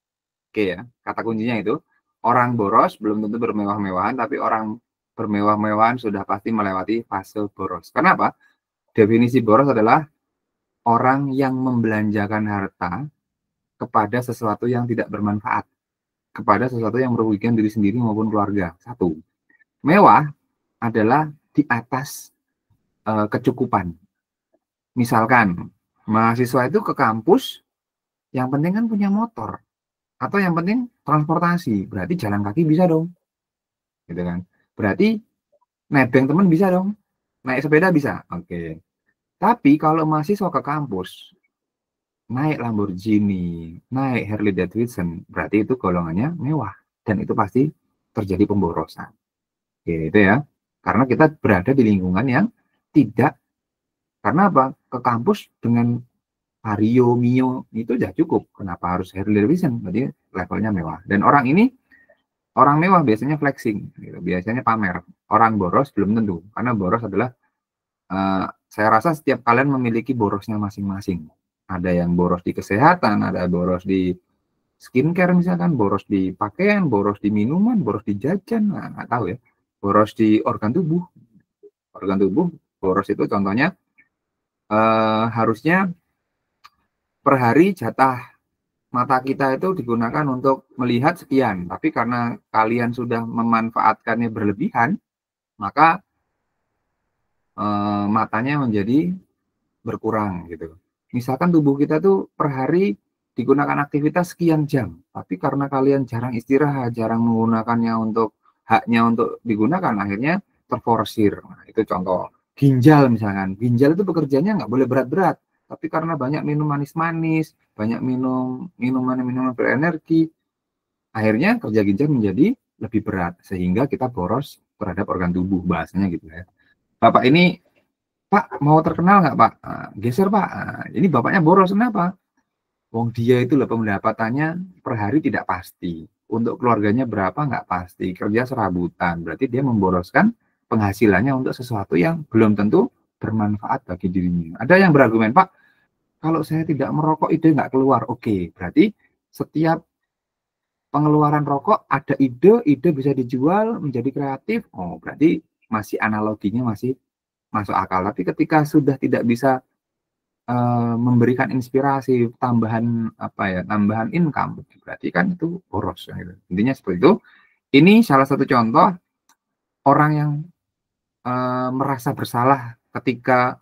Oke ya, kata kuncinya itu. Orang boros belum tentu bermewah-mewahan, tapi orang bermewah-mewahan sudah pasti melewati fase boros. Kenapa? Definisi boros adalah orang yang membelanjakan harta kepada sesuatu yang tidak bermanfaat, kepada sesuatu yang merugikan diri sendiri maupun keluarga. 1. Mewah adalah di atas kecukupan. Misalkan mahasiswa itu ke kampus, yang penting kan punya motor, atau yang penting transportasi, berarti jalan kaki bisa dong, gitu kan? Berarti nebeng teman bisa dong, naik sepeda bisa, oke. Tapi kalau mahasiswa ke kampus, naik Lamborghini, naik Harley Davidson, berarti itu golongannya mewah, dan itu pasti terjadi pemborosan, gitu ya. Karena kita berada di lingkungan yang tidak Karena apa? Ke kampus dengan Vario, Mio itu udah cukup. Kenapa harus Harley Davidson? Berarti levelnya mewah. Dan orang ini, orang mewah biasanya flexing, gitu. Biasanya pamer. Orang boros belum tentu, karena boros adalah saya rasa setiap kalian memiliki borosnya masing-masing. Ada yang boros di kesehatan, ada boros di skincare misalkan, boros di pakaian, boros di minuman, boros di jajan, nah, nggak tahu ya. Boros di organ tubuh. Organ tubuh, boros itu contohnya harusnya per hari jatah mata kita itu digunakan untuk melihat sekian, tapi karena kalian sudah memanfaatkannya berlebihan, maka matanya menjadi berkurang gitu. Misalkan tubuh kita tuh per hari digunakan aktivitas sekian jam, tapi karena kalian jarang istirahat, jarang menggunakannya untuk haknya untuk digunakan, akhirnya terforsir. Nah, itu contoh. Ginjal misalkan, ginjal itu bekerjanya nggak boleh berat-berat, tapi karena banyak minum manis-manis, banyak minum minuman berenergi, akhirnya kerja ginjal menjadi lebih berat, sehingga kita boros terhadap organ tubuh, bahasanya gitu ya. Bapak ini, Pak, mau terkenal nggak, Pak? Geser, Pak. Ini bapaknya boros, kenapa? Wong dia itu loh pendapatannya per hari tidak pasti. Untuk keluarganya berapa nggak pasti. Kerja serabutan. Berarti dia memboroskan penghasilannya untuk sesuatu yang belum tentu bermanfaat bagi dirinya. Ada yang berargumen, Pak, kalau saya tidak merokok ide nggak keluar. Oke, berarti setiap pengeluaran rokok ada ide bisa dijual menjadi kreatif. Oh, berarti masih analoginya masih masuk akal. Tapi ketika sudah tidak bisa memberikan inspirasi, tambahan tambahan income, berarti kan itu boros. Gitu. Intinya seperti itu. Ini salah satu contoh orang yang merasa bersalah ketika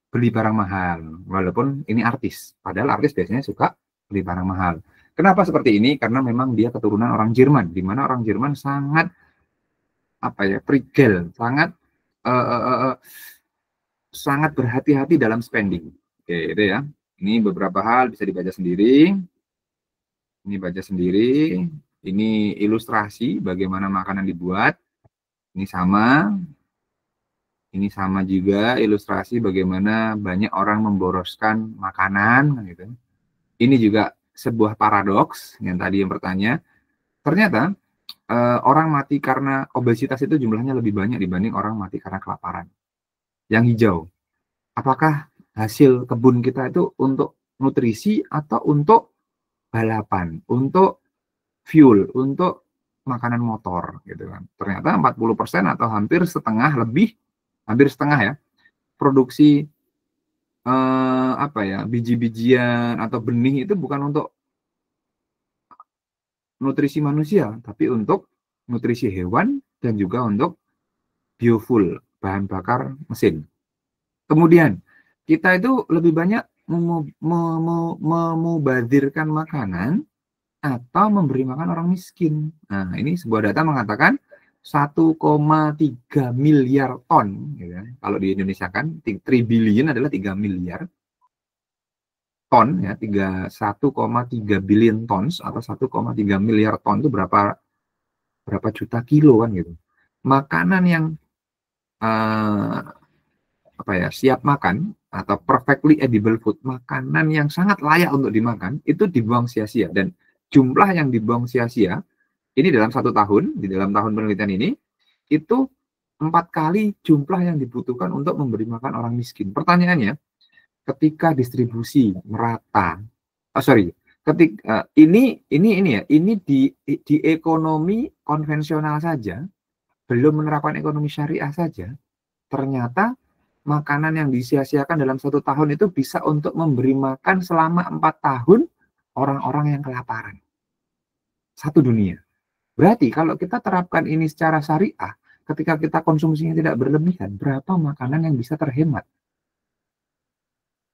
beli barang mahal, walaupun ini artis. Padahal artis biasanya suka beli barang mahal. Kenapa seperti ini? Karena memang dia keturunan orang Jerman, di mana orang Jerman sangat frigel, sangat berhati-hati dalam spending. Oke, itu ya. Ini beberapa hal bisa dibaca sendiri. Ini baca sendiri. Ini ilustrasi bagaimana makanan dibuat. Ini sama juga ilustrasi bagaimana banyak orang memboroskan makanan gitu. Ini juga sebuah paradoks yang tadi yang bertanya. Ternyata orang mati karena obesitas itu jumlahnya lebih banyak dibanding orang mati karena kelaparan. Yang hijau, apakah hasil kebun kita itu untuk nutrisi atau untuk balapan, untuk fuel, untuk makanan motor gitu kan. Ternyata 40% atau hampir setengah ya, produksi biji-bijian atau benih itu bukan untuk nutrisi manusia, tapi untuk nutrisi hewan dan juga untuk biofuel, bahan bakar mesin. Kemudian kita itu lebih banyak memubazirkan makanan atau memberi makan orang miskin. Nah, ini sebuah data mengatakan 1,3 miliar ton. Gitu. Kalau di Indonesia kan 3 billion adalah 3 miliar ton. Ya, 1,3 billion tons atau 1,3 miliar ton itu berapa juta kilo kan gitu. Makanan yang siap makan atau perfectly edible food, makanan yang sangat layak untuk dimakan, itu dibuang sia-sia. Dan jumlah yang dibuang sia-sia, ini dalam 1 tahun, di dalam tahun penelitian ini, itu 4 kali jumlah yang dibutuhkan untuk memberi makan orang miskin. Pertanyaannya, ketika distribusi merata, ini di ekonomi konvensional saja, belum menerapkan ekonomi syariah saja, ternyata makanan yang disia-siakan dalam 1 tahun itu bisa untuk memberi makan selama 4 tahun orang-orang yang kelaparan. 1 dunia. Berarti kalau kita terapkan ini secara syariah, ketika kita konsumsinya tidak berlebihan, berapa makanan yang bisa terhemat?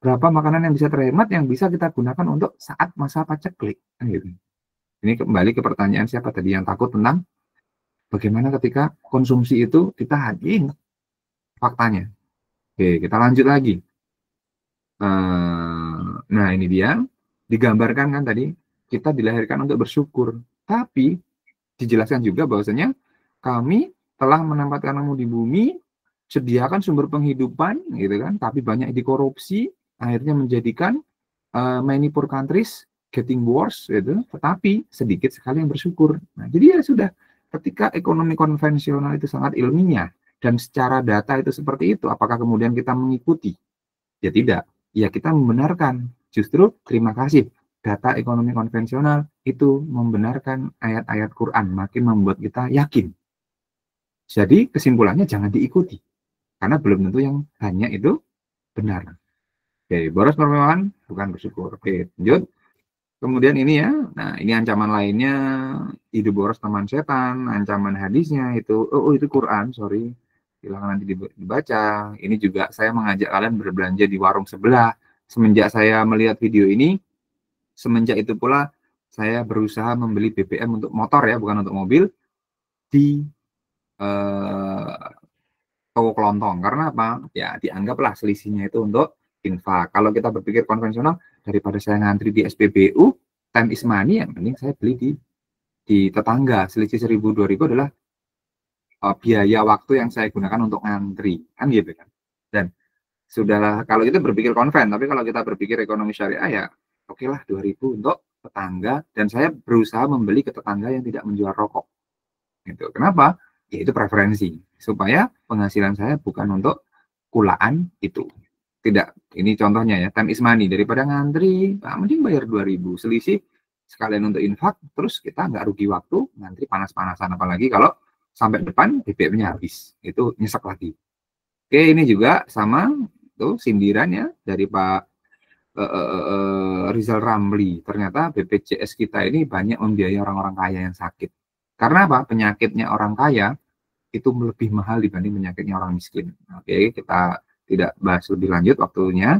Berapa makanan yang bisa terhemat yang bisa kita gunakan untuk saat masa paceklik? Gitu. Ini kembali ke pertanyaan siapa tadi yang takut tentang bagaimana ketika konsumsi itu kita hadir faktanya. Oke, kita lanjut lagi. Nah, ini dia. Digambarkan kan tadi, kita dilahirkan untuk bersyukur. Tapi, dijelaskan juga bahwasanya kami telah menempatkan kamu di bumi sediakan sumber penghidupan, gitu kan, tapi banyak dikorupsi, akhirnya menjadikan many poor countries getting worse, gitu, tetapi sedikit sekali yang bersyukur. Nah, jadi ya sudah, ketika ekonomi konvensional itu sangat ilmiah, dan secara data itu seperti itu, apakah kemudian kita mengikuti? Ya tidak, ya kita membenarkan. Justru terima kasih, data ekonomi konvensional itu membenarkan ayat-ayat Quran, makin membuat kita yakin. Jadi kesimpulannya jangan diikuti, karena belum tentu yang hanya itu benar. Oke, boros permewahan bukan bersyukur. Oke, lanjut. Kemudian ini ya, nah ini ancaman lainnya, ide boros teman setan, ancaman hadisnya itu, itu Quran, sorry, silakan nanti dibaca. Ini juga saya mengajak kalian berbelanja di warung sebelah. Semenjak saya melihat video ini, semenjak itu pula saya berusaha membeli BBM untuk motor ya, bukan untuk mobil, di toko kelontong. Karena apa? Ya dianggaplah selisihnya itu untuk infak. Kalau kita berpikir konvensional, daripada saya ngantri di SPBU, time is money, yang mending saya beli di tetangga. Selisih 1.000-2.000 adalah biaya waktu yang saya gunakan untuk ngantri, kan gitu kan. Dan sudahlah, kalau kita berpikir konven, tapi kalau kita berpikir ekonomi syariah ya oke lah 2.000 untuk tetangga, dan saya berusaha membeli ke tetangga yang tidak menjual rokok. Gitu. Kenapa? Ya itu preferensi, supaya penghasilan saya bukan untuk kulaan itu. Tidak, ini contohnya ya, time is money, daripada ngantri, mending bayar 2.000, selisih sekalian untuk infak, terus kita nggak rugi waktu, ngantri panas-panasan, apalagi kalau sampai depan BBM-nya habis, itu nyesek lagi. Oke, ini juga sama, tuh sindiran ya, dari Pak Rizal Ramli, ternyata BPJS kita ini banyak membiayai orang-orang kaya yang sakit. Karena apa? Penyakitnya orang kaya itu lebih mahal dibanding penyakitnya orang miskin. Oke, kita tidak bahas lebih lanjut waktunya.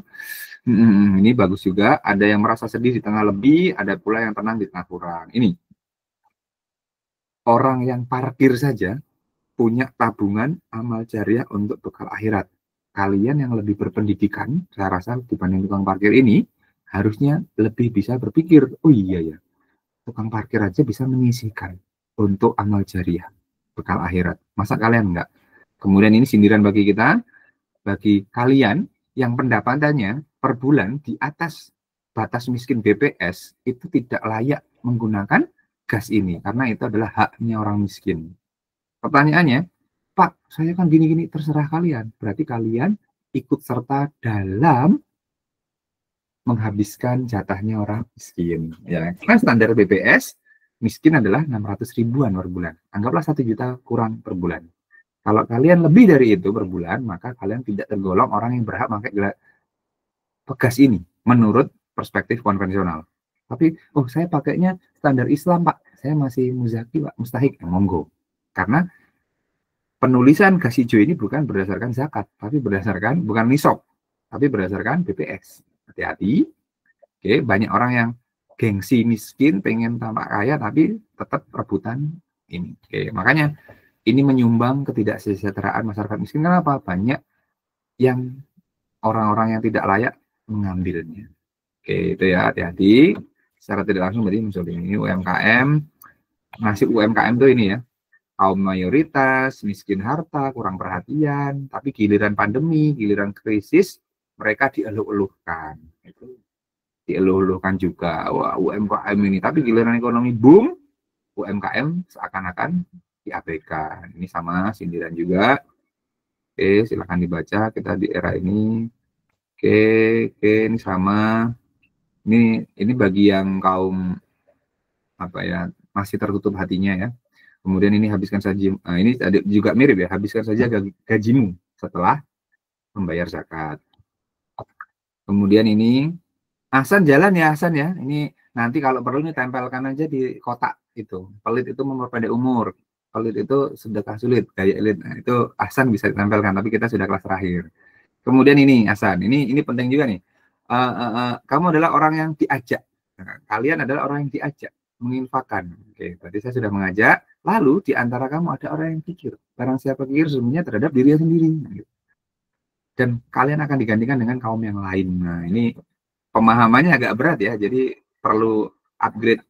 Ini bagus juga. Ada yang merasa sedih di tengah lebih, ada pula yang tenang di tengah kurang. Ini orang yang parkir saja punya tabungan amal jariah untuk bekal akhirat. Kalian yang lebih berpendidikan, saya rasa dibanding tukang parkir ini, harusnya lebih bisa berpikir, oh iya ya, tukang parkir aja bisa menyisihkan untuk amal jariah, bekal akhirat. Masa kalian enggak? Kemudian ini sindiran bagi kita, bagi kalian yang pendapatannya per bulan di atas batas miskin BPS, itu tidak layak menggunakan gas ini, karena itu adalah haknya orang miskin. Pertanyaannya, Pak, saya kan gini-gini, terserah kalian. Berarti kalian ikut serta dalam menghabiskan jatahnya orang miskin. Ya, karena standar BPS, miskin adalah 600 ribuan per bulan. Anggaplah 1 juta kurang per bulan. Kalau kalian lebih dari itu per bulan, maka kalian tidak tergolong orang yang berhak pakai gas ini, menurut perspektif konvensional. Tapi, oh saya pakainya standar Islam, Pak. Saya masih muzaki, Pak. Mustahik, monggo. Karena penulisan gas hijau ini bukan berdasarkan zakat, tapi berdasarkan, bukan nisab, tapi berdasarkan BPS. Hati-hati. Oke, banyak orang yang gengsi miskin, pengen tampak kaya, tapi tetap rebutan ini. Oke, makanya ini menyumbang ketidaksejahteraan masyarakat miskin. Kenapa? Banyak yang orang-orang yang tidak layak mengambilnya. Oke, itu ya, hati-hati. Secara tidak langsung berarti misalnya ini UMKM, nasib UMKM itu ini ya, kaum mayoritas, miskin harta, kurang perhatian, tapi giliran pandemi, giliran krisis, mereka dieluh-eluhkan. Itu dieluh-eluhkan juga, wah UMKM ini, tapi giliran ekonomi boom, UMKM seakan-akan diabaikan. Ini sama sindiran juga. Oke, silakan dibaca, kita di era ini. Oke, ini sama. Ini bagi yang kaum apa ya, masih tertutup hatinya ya. Kemudian ini habiskan saja, ini juga mirip ya, habiskan saja gajimu setelah membayar zakat. Kemudian ini Hasan jalan ya Hasan ya. Ini nanti kalau perlu ini tempelkan aja di kotak itu. Pelit itu memperpendek umur. Pelit itu sedekah sulit, gaya elit. Nah, itu Hasan bisa ditempelkan, tapi kita sudah kelas terakhir. Kemudian ini Hasan, ini penting juga nih. Kamu adalah orang yang diajak. Nah, kalian adalah orang yang diajak menginfakkan. Oke, berarti saya sudah mengajak. Lalu di antara kamu ada orang yang pikir. Barang siapa pikir sesungguhnya terhadap dirinya sendiri. Dan kalian akan digantikan dengan kaum yang lain. Nah, ini pemahamannya agak berat ya. Jadi perlu upgrade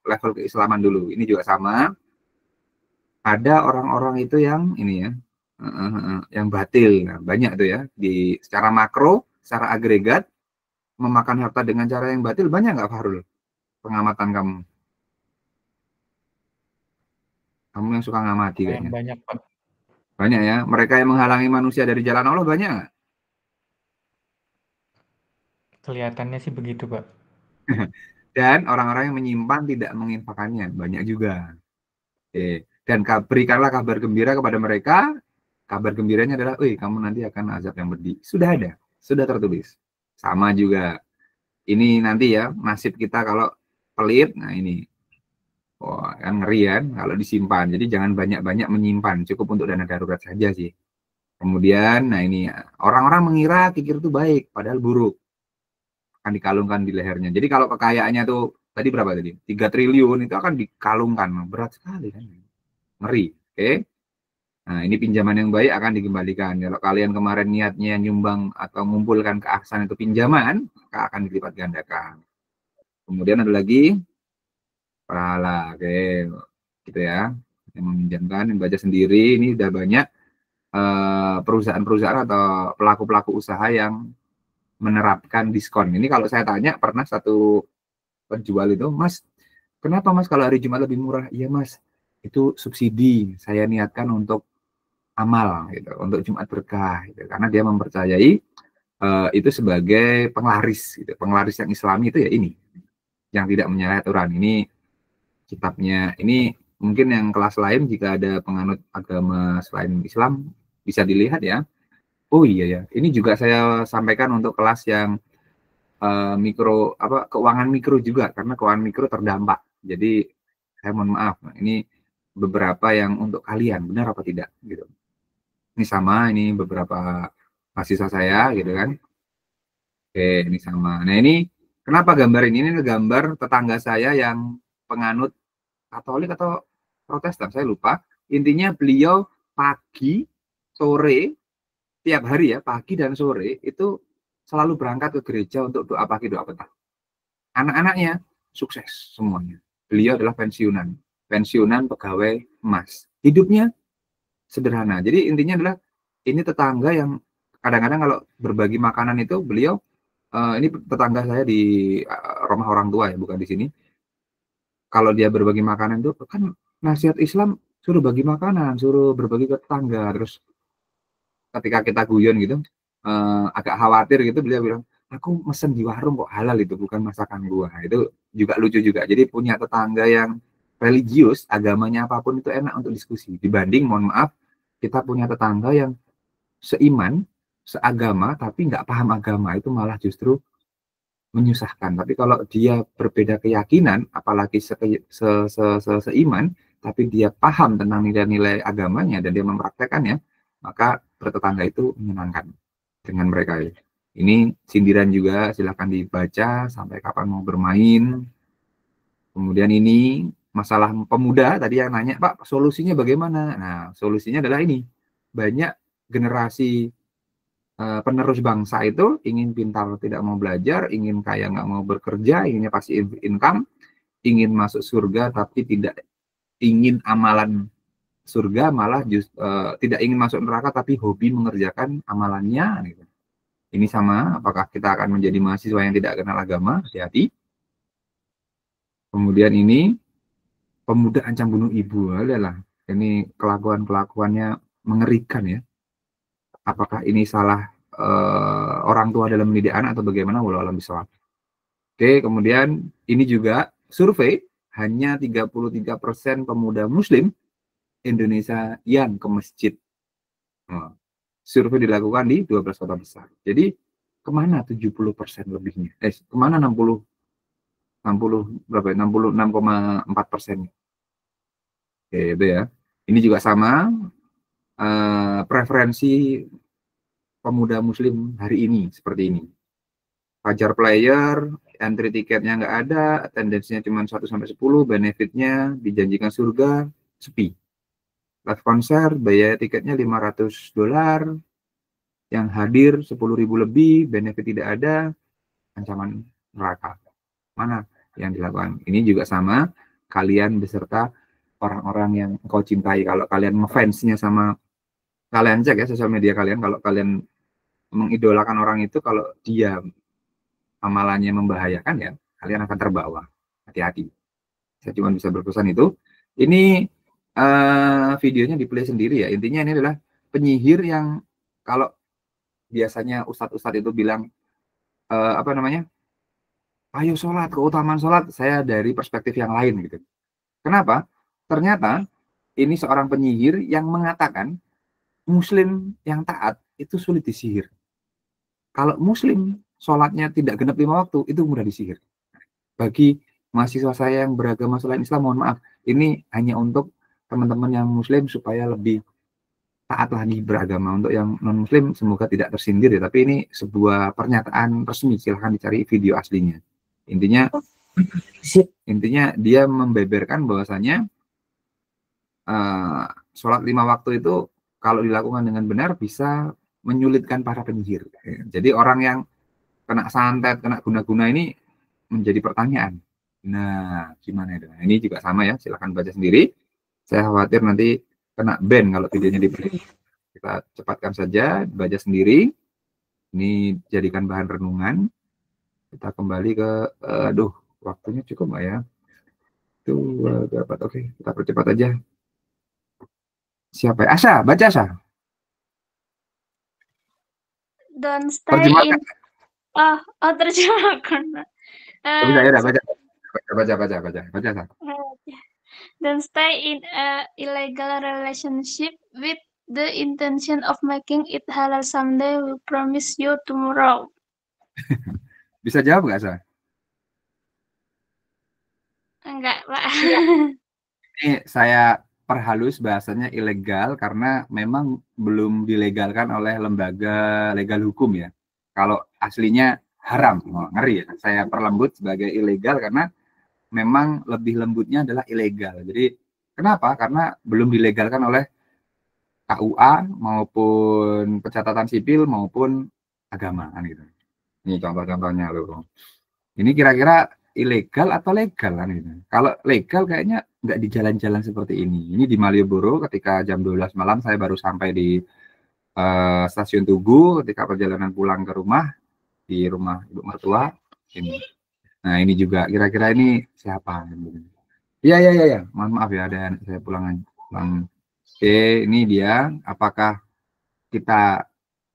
level keislaman dulu. Ini juga sama. ada orang-orang itu yang ini ya, yang batil. Nah, banyak tuh ya, di secara makro, secara agregat, memakan harta dengan cara yang batil, banyak nggak Fahrul? Pengamatan kamu? Kamu yang suka ngamati Yang kayaknya. banyak, Pak. Banyak ya, mereka yang menghalangi manusia dari jalan Allah banyak nggak? Kelihatannya sih begitu, Pak. Dan orang-orang yang menyimpan tidak menginfakannya, banyak juga. Oke. Dan berikanlah kabar gembira kepada mereka. Kabar gembiranya adalah, kamu nanti akan azab yang pedih. Sudah ada, sudah tertulis. Sama juga. Ini nanti ya, nasib kita kalau pelit, nah ini. Wah, kan ngeri kan kalau disimpan. Jadi jangan banyak-banyak menyimpan, cukup untuk dana darurat saja sih. Kemudian, nah ini, orang-orang mengira kikir itu baik, padahal buruk. Akan dikalungkan di lehernya. Jadi kalau kekayaannya tuh, tadi berapa tadi? 3 triliun, itu akan dikalungkan. Berat sekali kan. Ngeri, oke? Nah, ini pinjaman yang baik akan dikembalikan. Kalau kalian kemarin niatnya nyumbang atau mengumpulkan ke Ahsan itu pinjaman, maka akan dilipat gandakan. Kemudian ada lagi pahala, oke, gitu ya. Yang meminjamkan, yang baca sendiri, ini udah banyak perusahaan-perusahaan atau pelaku-pelaku usaha yang menerapkan diskon. Ini kalau saya tanya, pernah satu penjual itu, Mas, kenapa Mas kalau hari Jumat lebih murah? Iya Mas, itu subsidi. Saya niatkan untuk amal gitu, untuk Jumat berkah gitu. Karena dia mempercayai itu sebagai penglaris gitu. Penglaris yang Islami itu ya ini, yang tidak menyalahi aturan. Ini kitabnya, ini mungkin yang kelas lain jika ada penganut agama selain Islam bisa dilihat ya. Oh iya ya, ini juga saya sampaikan untuk kelas yang mikro keuangan mikro juga, karena keuangan mikro terdampak. Jadi saya mohon maaf, ini beberapa yang untuk kalian, benar apa tidak gitu. Ini sama, ini beberapa mahasiswa saya gitu kan. Oke, ini sama. Nah ini kenapa gambar ini gambar tetangga saya yang penganut Katolik atau Protestan, saya lupa. Intinya beliau pagi, sore, tiap hari ya, pagi dan sore itu selalu berangkat ke gereja untuk doa pagi, doa petang. Anak-anaknya sukses semuanya. Beliau adalah pensiunan pegawai emas. Hidupnya sederhana. Jadi intinya adalah ini tetangga yang kadang-kadang kalau berbagi makanan itu beliau ini tetangga saya di rumah orang tua ya, bukan di sini. Kalau dia berbagi makanan itu kan nasihat Islam suruh bagi makanan, suruh berbagi ke tetangga. Terus ketika kita guyon gitu agak khawatir gitu, beliau bilang, aku mesen di warung kok halal itu, bukan masakan gua. Itu juga lucu juga. Jadi punya tetangga yang religius, agamanya apapun itu enak untuk diskusi. Dibanding, mohon maaf, kita punya tetangga yang seiman, seagama, tapi nggak paham agama, itu malah justru menyusahkan. Tapi kalau dia berbeda keyakinan, apalagi seiman, tapi dia paham tentang nilai-nilai agamanya dan dia mempraktekannya, maka bertetangga itu menyenangkan dengan mereka. Ini sindiran juga, silahkan dibaca sampai kapan mau bermain. Kemudian ini masalah pemuda, tadi yang nanya, Pak, solusinya bagaimana? Nah, solusinya adalah ini. Banyak generasi penerus bangsa itu ingin pintar tidak mau belajar, ingin kaya nggak mau bekerja, inginnya pasti income, ingin masuk surga tapi tidak ingin amalan surga, malah tidak ingin masuk neraka tapi hobi mengerjakan amalannya. Gitu. Ini sama, apakah kita akan menjadi mahasiswa yang tidak kenal agama? Hati-hati. Kemudian ini pemuda ancam bunuh ibu, adalah ini kelakuan-kelakuannya mengerikan ya. Apakah ini salah orang tua dalam mendidik anak atau bagaimana? Walau alam bisawab. Oke, kemudian ini juga survei, hanya 33% pemuda Muslim Indonesia yang ke masjid. Survei dilakukan di 12 kota besar. Jadi kemana 70% lebihnya? Kemana 60 berapa? 66,4%. Oke, itu ya. Ini juga sama. Preferensi pemuda Muslim hari ini seperti ini. Fajar player, entry tiketnya nggak ada, tendensinya cuma 1-10, benefitnya dijanjikan surga, sepi. Live konser, biaya tiketnya $500, yang hadir 10.000 lebih, benefit tidak ada, ancaman neraka. Mana yang dilakukan? Ini juga sama, kalian beserta orang-orang yang kau cintai. Kalau kalian ngefansnya sama, kalian cek ya sosial media kalian, kalau kalian mengidolakan orang itu, kalau dia amalannya membahayakan ya, kalian akan terbawa. Hati-hati. Saya cuma bisa berpesan itu. Ini videonya di play sendiri ya. Intinya ini adalah penyihir yang kalau biasanya ustadz-ustadz itu bilang apa namanya, ayo sholat, keutamaan sholat, saya dari perspektif yang lain gitu. Kenapa? Ternyata ini seorang penyihir yang mengatakan muslim yang taat itu sulit disihir. Kalau muslim sholatnya tidak genap 5 waktu, itu mudah disihir. Bagi mahasiswa saya yang beragama selain Islam, mohon maaf, ini hanya untuk teman-teman yang muslim supaya lebih taat lagi beragama. Untuk yang non-muslim semoga tidak tersindir ya, tapi ini sebuah pernyataan resmi, silahkan dicari video aslinya. Intinya dia membeberkan bahwasanya sholat 5 waktu itu kalau dilakukan dengan benar bisa menyulitkan para penyihir. Jadi orang yang kena santet, kena guna-guna ini menjadi pertanyaan. Nah, gimana itu? Ini juga sama ya, silahkan baca sendiri. Saya khawatir nanti kena ban kalau videonya di-play. Kita cepatkan saja, baca sendiri. Ini jadikan bahan renungan. Kita kembali ke, aduh, waktunya cukup nggak ya? Itu dapat, oke, kita percepat aja. Siapa ya? Asha, baca Asha. Don't stay Terjemahkan. in. Terjemahkan. Bisa ya, baca. Don't stay in a illegal relationship with the intention of making it halal someday. We promise you tomorrow. Bisa jawab nggak, Asha? Enggak, Pak. Ini saya perhalus bahasanya ilegal karena memang belum dilegalkan oleh lembaga legal hukum ya. Kalau aslinya haram, ngeri ya. Saya perlembut sebagai ilegal karena memang lebih lembutnya adalah ilegal. Jadi kenapa? Karena belum dilegalkan oleh KUA maupun pencatatan sipil maupun agama kan gitu. Ini contoh-contohnya loh. Ini kira-kira ilegal atau legal kan gitu. Kalau legal kayaknya nggak di jalan-jalan seperti ini. Ini di Malioboro ketika jam 12 malam saya baru sampai di stasiun Tugu ketika perjalanan pulang ke rumah, di rumah ibu mertua ini. Nah, ini juga kira-kira ini siapa? Iya. Mohon maaf ya, ada saya pulang. Oke, ini dia. Apakah kita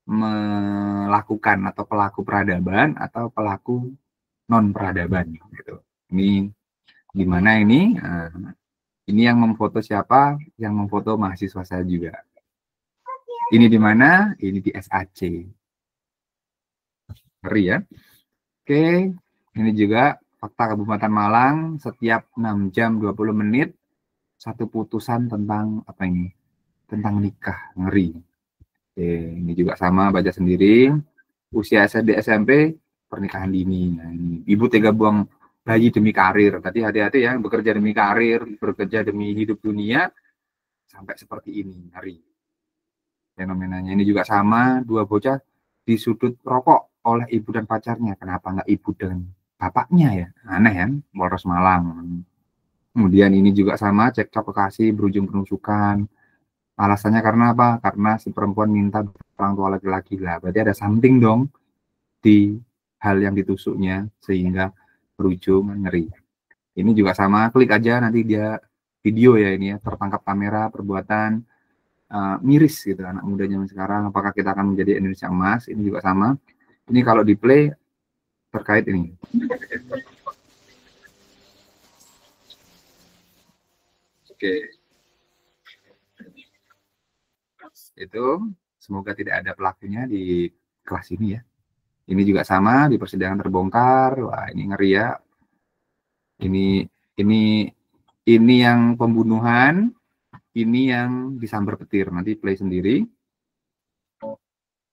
melakukan atau pelaku peradaban atau pelaku non peradaban gitu. Ini gimana ini? Ini yang memfoto siapa? Yang memfoto mahasiswa saya juga. Ini di mana? Ini di SAC. Ngeri ya. Oke, ini juga fakta Kabupaten Malang, setiap 6 jam 20 menit satu putusan tentang apa ini? Tentang nikah. Ngeri. Oke, ini juga sama, baca sendiri. Usia SD SMP pernikahan dini. Nah, ini. Ibu tega buang bayi demi karir. Tadi hati-hati ya, bekerja demi karir, bekerja demi hidup dunia sampai seperti ini. Ngeri. Fenomenanya ini juga sama, 2 bocah disudut rokok oleh ibu dan pacarnya. Kenapa nggak ibu dan bapaknya ya? Aneh ya, Polres Malang. Kemudian ini juga sama, cekcok Bekasi berujung penusukan. Alasannya karena apa? Karena si perempuan minta orang tua laki-laki lah. Berarti ada something dong di hal yang ditusuknya sehingga berujung ngeri. Ini juga sama, klik aja nanti dia video ya ini ya, tertangkap kamera perbuatan miris gitu anak muda zaman sekarang. Apakah kita akan menjadi Indonesia emas? Ini juga sama. Ini kalau di play terkait ini. Oke. Itu semoga tidak ada pelakunya di kelas ini ya. Ini juga sama, di persidangan terbongkar. Wah, ini ngeri ya. Ini yang pembunuhan, ini yang disambar petir. Nanti play sendiri.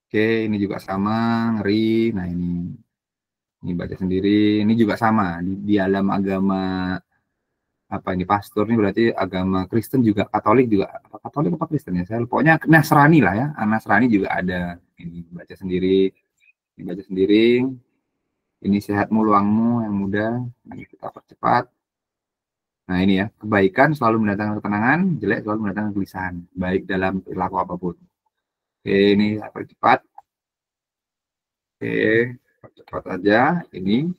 Oke, ini juga sama, ngeri. Nah, ini baca sendiri. Ini juga sama di dalam agama apa ini, pastor ini berarti agama Kristen juga, Katolik juga, Katolik apa Kristen ya, saya pokoknya Nasrani lah ya, Nasrani juga ada. Ini baca sendiri, ini sehatmu luangmu yang muda. Ini kita percepat. Nah ini ya, kebaikan selalu mendatangkan ketenangan, jelek selalu mendatangkan kegelisahan, baik dalam perilaku apapun. Oke, ini saya percepat. Oke, percepat aja. Ini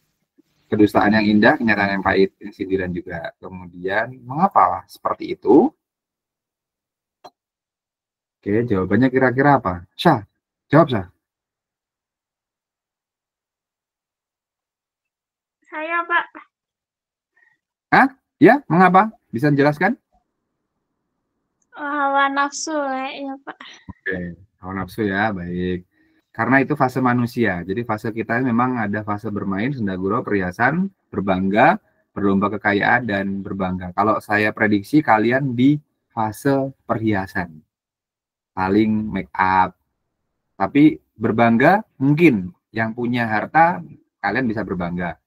kedustaan yang indah, kenyataan yang pahit, ini sindiran juga. Kemudian, mengapa seperti itu? Oke, jawabannya kira-kira apa? Syah, jawab Syah. Saya, Pak. Hah? Ya, mengapa? Bisa dijelaskan? Hawa nafsu ya, Pak. Oke, hawa nafsu ya, baik. Karena itu fase manusia. Jadi fase kita memang ada fase bermain, senda gurau, perhiasan, berbangga, berlomba kekayaan, dan berbangga. Kalau saya prediksi kalian di fase perhiasan. Paling make up. Tapi berbangga mungkin. Yang punya harta, kalian bisa berbangga.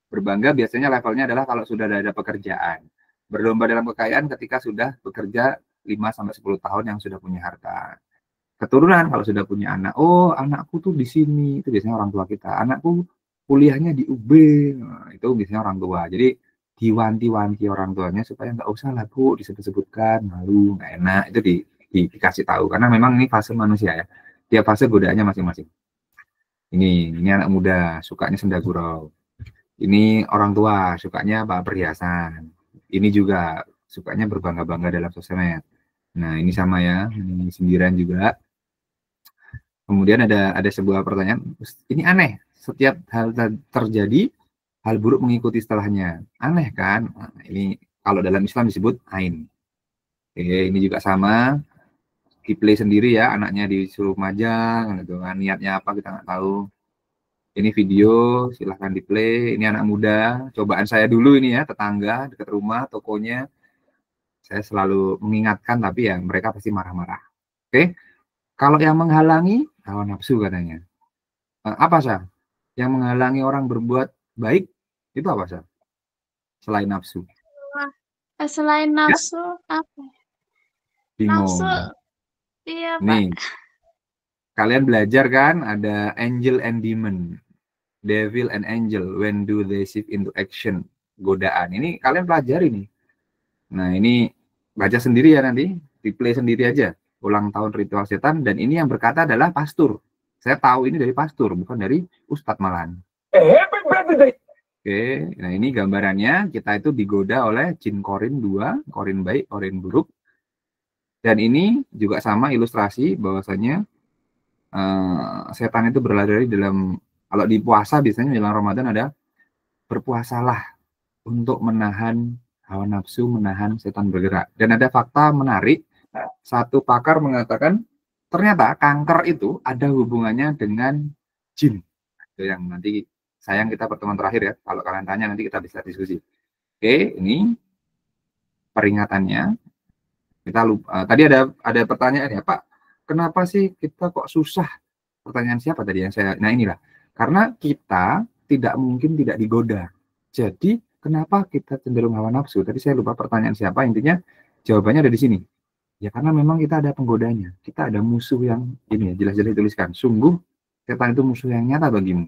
Berbangga biasanya levelnya adalah kalau sudah ada pekerjaan. Berlomba dalam kekayaan ketika sudah bekerja 5-10 tahun yang sudah punya harta. Keturunan kalau sudah punya anak, oh anakku tuh di sini, itu biasanya orang tua kita. Anakku kuliahnya di UB, nah, itu biasanya orang tua. Jadi diwanti-wanti orang tuanya supaya nggak usah lah Bu disebut-sebutkan, malu, nggak enak, itu dikasih tahu. Karena memang ini fase manusia ya, tiap fase godaannya masing-masing. Ini anak muda, sukanya senda gurau. Ini orang tua, sukanya perhiasan. Ini juga sukanya berbangga-bangga dalam sosmed. Nah ini sama ya, ini sindiran juga. Kemudian ada sebuah pertanyaan, ini aneh, setiap hal terjadi, hal buruk mengikuti setelahnya. Aneh kan? Nah, ini kalau dalam Islam disebut ain. Oke, ini juga sama, di play sendiri ya, anaknya disuruh majang, gitu kan, niatnya apa kita nggak tahu. Ini video, silahkan di play, ini anak muda, cobaan saya dulu ini ya, tetangga, dekat rumah, tokonya. Saya selalu mengingatkan, tapi ya mereka pasti marah-marah. Oke, kalau yang menghalangi, hawa nafsu katanya. Apa sah? Yang menghalangi orang berbuat baik, itu apa sah? Selain nafsu. Selain nafsu, apa? Bingung. Nafsu, iya Pak. Nih, kalian belajar kan, ada angel and demon. Devil and angel, when do they shift into action? Godaan. Ini kalian pelajari nih. Nah ini baca sendiri ya nanti, di play sendiri aja. Ulang tahun ritual setan, dan ini yang berkata adalah pastor. Saya tahu ini dari pastor, bukan dari Ustadz malahan. Oke, nah ini gambarannya, kita itu digoda oleh jin korin 2, korin baik, korin buruk. Dan ini juga sama ilustrasi bahwasanya setan itu berlari dalam, kalau di puasa biasanya menjelang Ramadan ada berpuasalah untuk menahan hawa nafsu, menahan setan bergerak. Dan ada fakta menarik, satu pakar mengatakan ternyata kanker itu ada hubungannya dengan jin. Itu yang nanti sayang kita pertemuan terakhir ya, kalau kalian tanya nanti kita bisa diskusi. Oke, ini peringatannya. Kita lupa, tadi ada pertanyaan ya Pak, kenapa sih kita kok susah? Pertanyaan siapa tadi yang saya, nah inilah, karena kita tidak mungkin tidak digoda. Jadi kenapa kita cenderung hawa nafsu? Tadi saya lupa pertanyaan siapa, intinya jawabannya ada di sini. Ya karena memang kita ada penggodanya, kita ada musuh yang ini ya, jelas-jelas dituliskan, sungguh setan itu musuh yang nyata bagimu.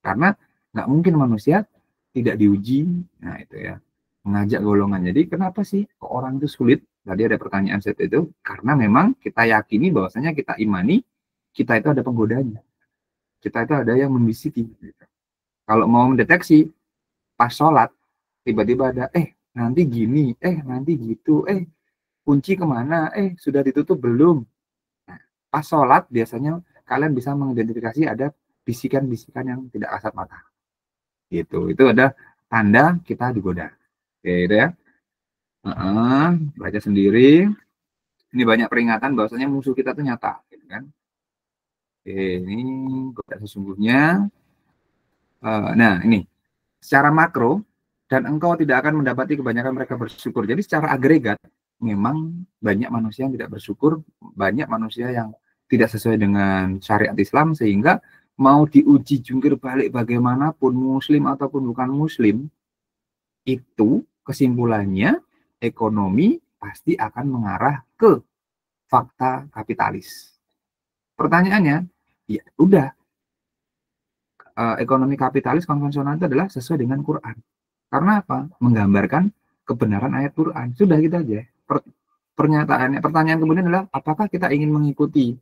Karena nggak mungkin manusia tidak diuji, nah itu ya, mengajak golongan. Jadi kenapa sih kok orang itu sulit? Tadi ada pertanyaan set itu, karena memang kita yakini bahwasanya kita imani, kita itu ada penggodanya. Kita itu ada yang membisiki. Kalau mau mendeteksi, pas sholat, tiba-tiba ada, nanti gini, nanti gitu, kunci kemana, sudah ditutup belum. Nah, pas sholat, biasanya kalian bisa mengidentifikasi ada bisikan-bisikan yang tidak kasat mata. Gitu, itu ada tanda kita digoda. Oke, itu ya. Baca sendiri. Ini banyak peringatan bahwasanya musuh kita itu nyata, gitu kan. Oke, ini godaan sesungguhnya. Nah, ini secara makro, dan engkau tidak akan mendapati kebanyakan mereka bersyukur. Jadi secara agregat, memang banyak manusia yang tidak bersyukur, banyak manusia yang tidak sesuai dengan syariat Islam, sehingga mau diuji jungkir balik bagaimanapun, muslim ataupun bukan muslim, itu kesimpulannya ekonomi pasti akan mengarah ke fakta kapitalis. Pertanyaannya, ya udah, ekonomi kapitalis konvensional itu adalah sesuai dengan Quran. Karena apa? Menggambarkan kebenaran ayat Quran. Sudah gitu aja. Pertanyaan kemudian adalah apakah kita ingin mengikuti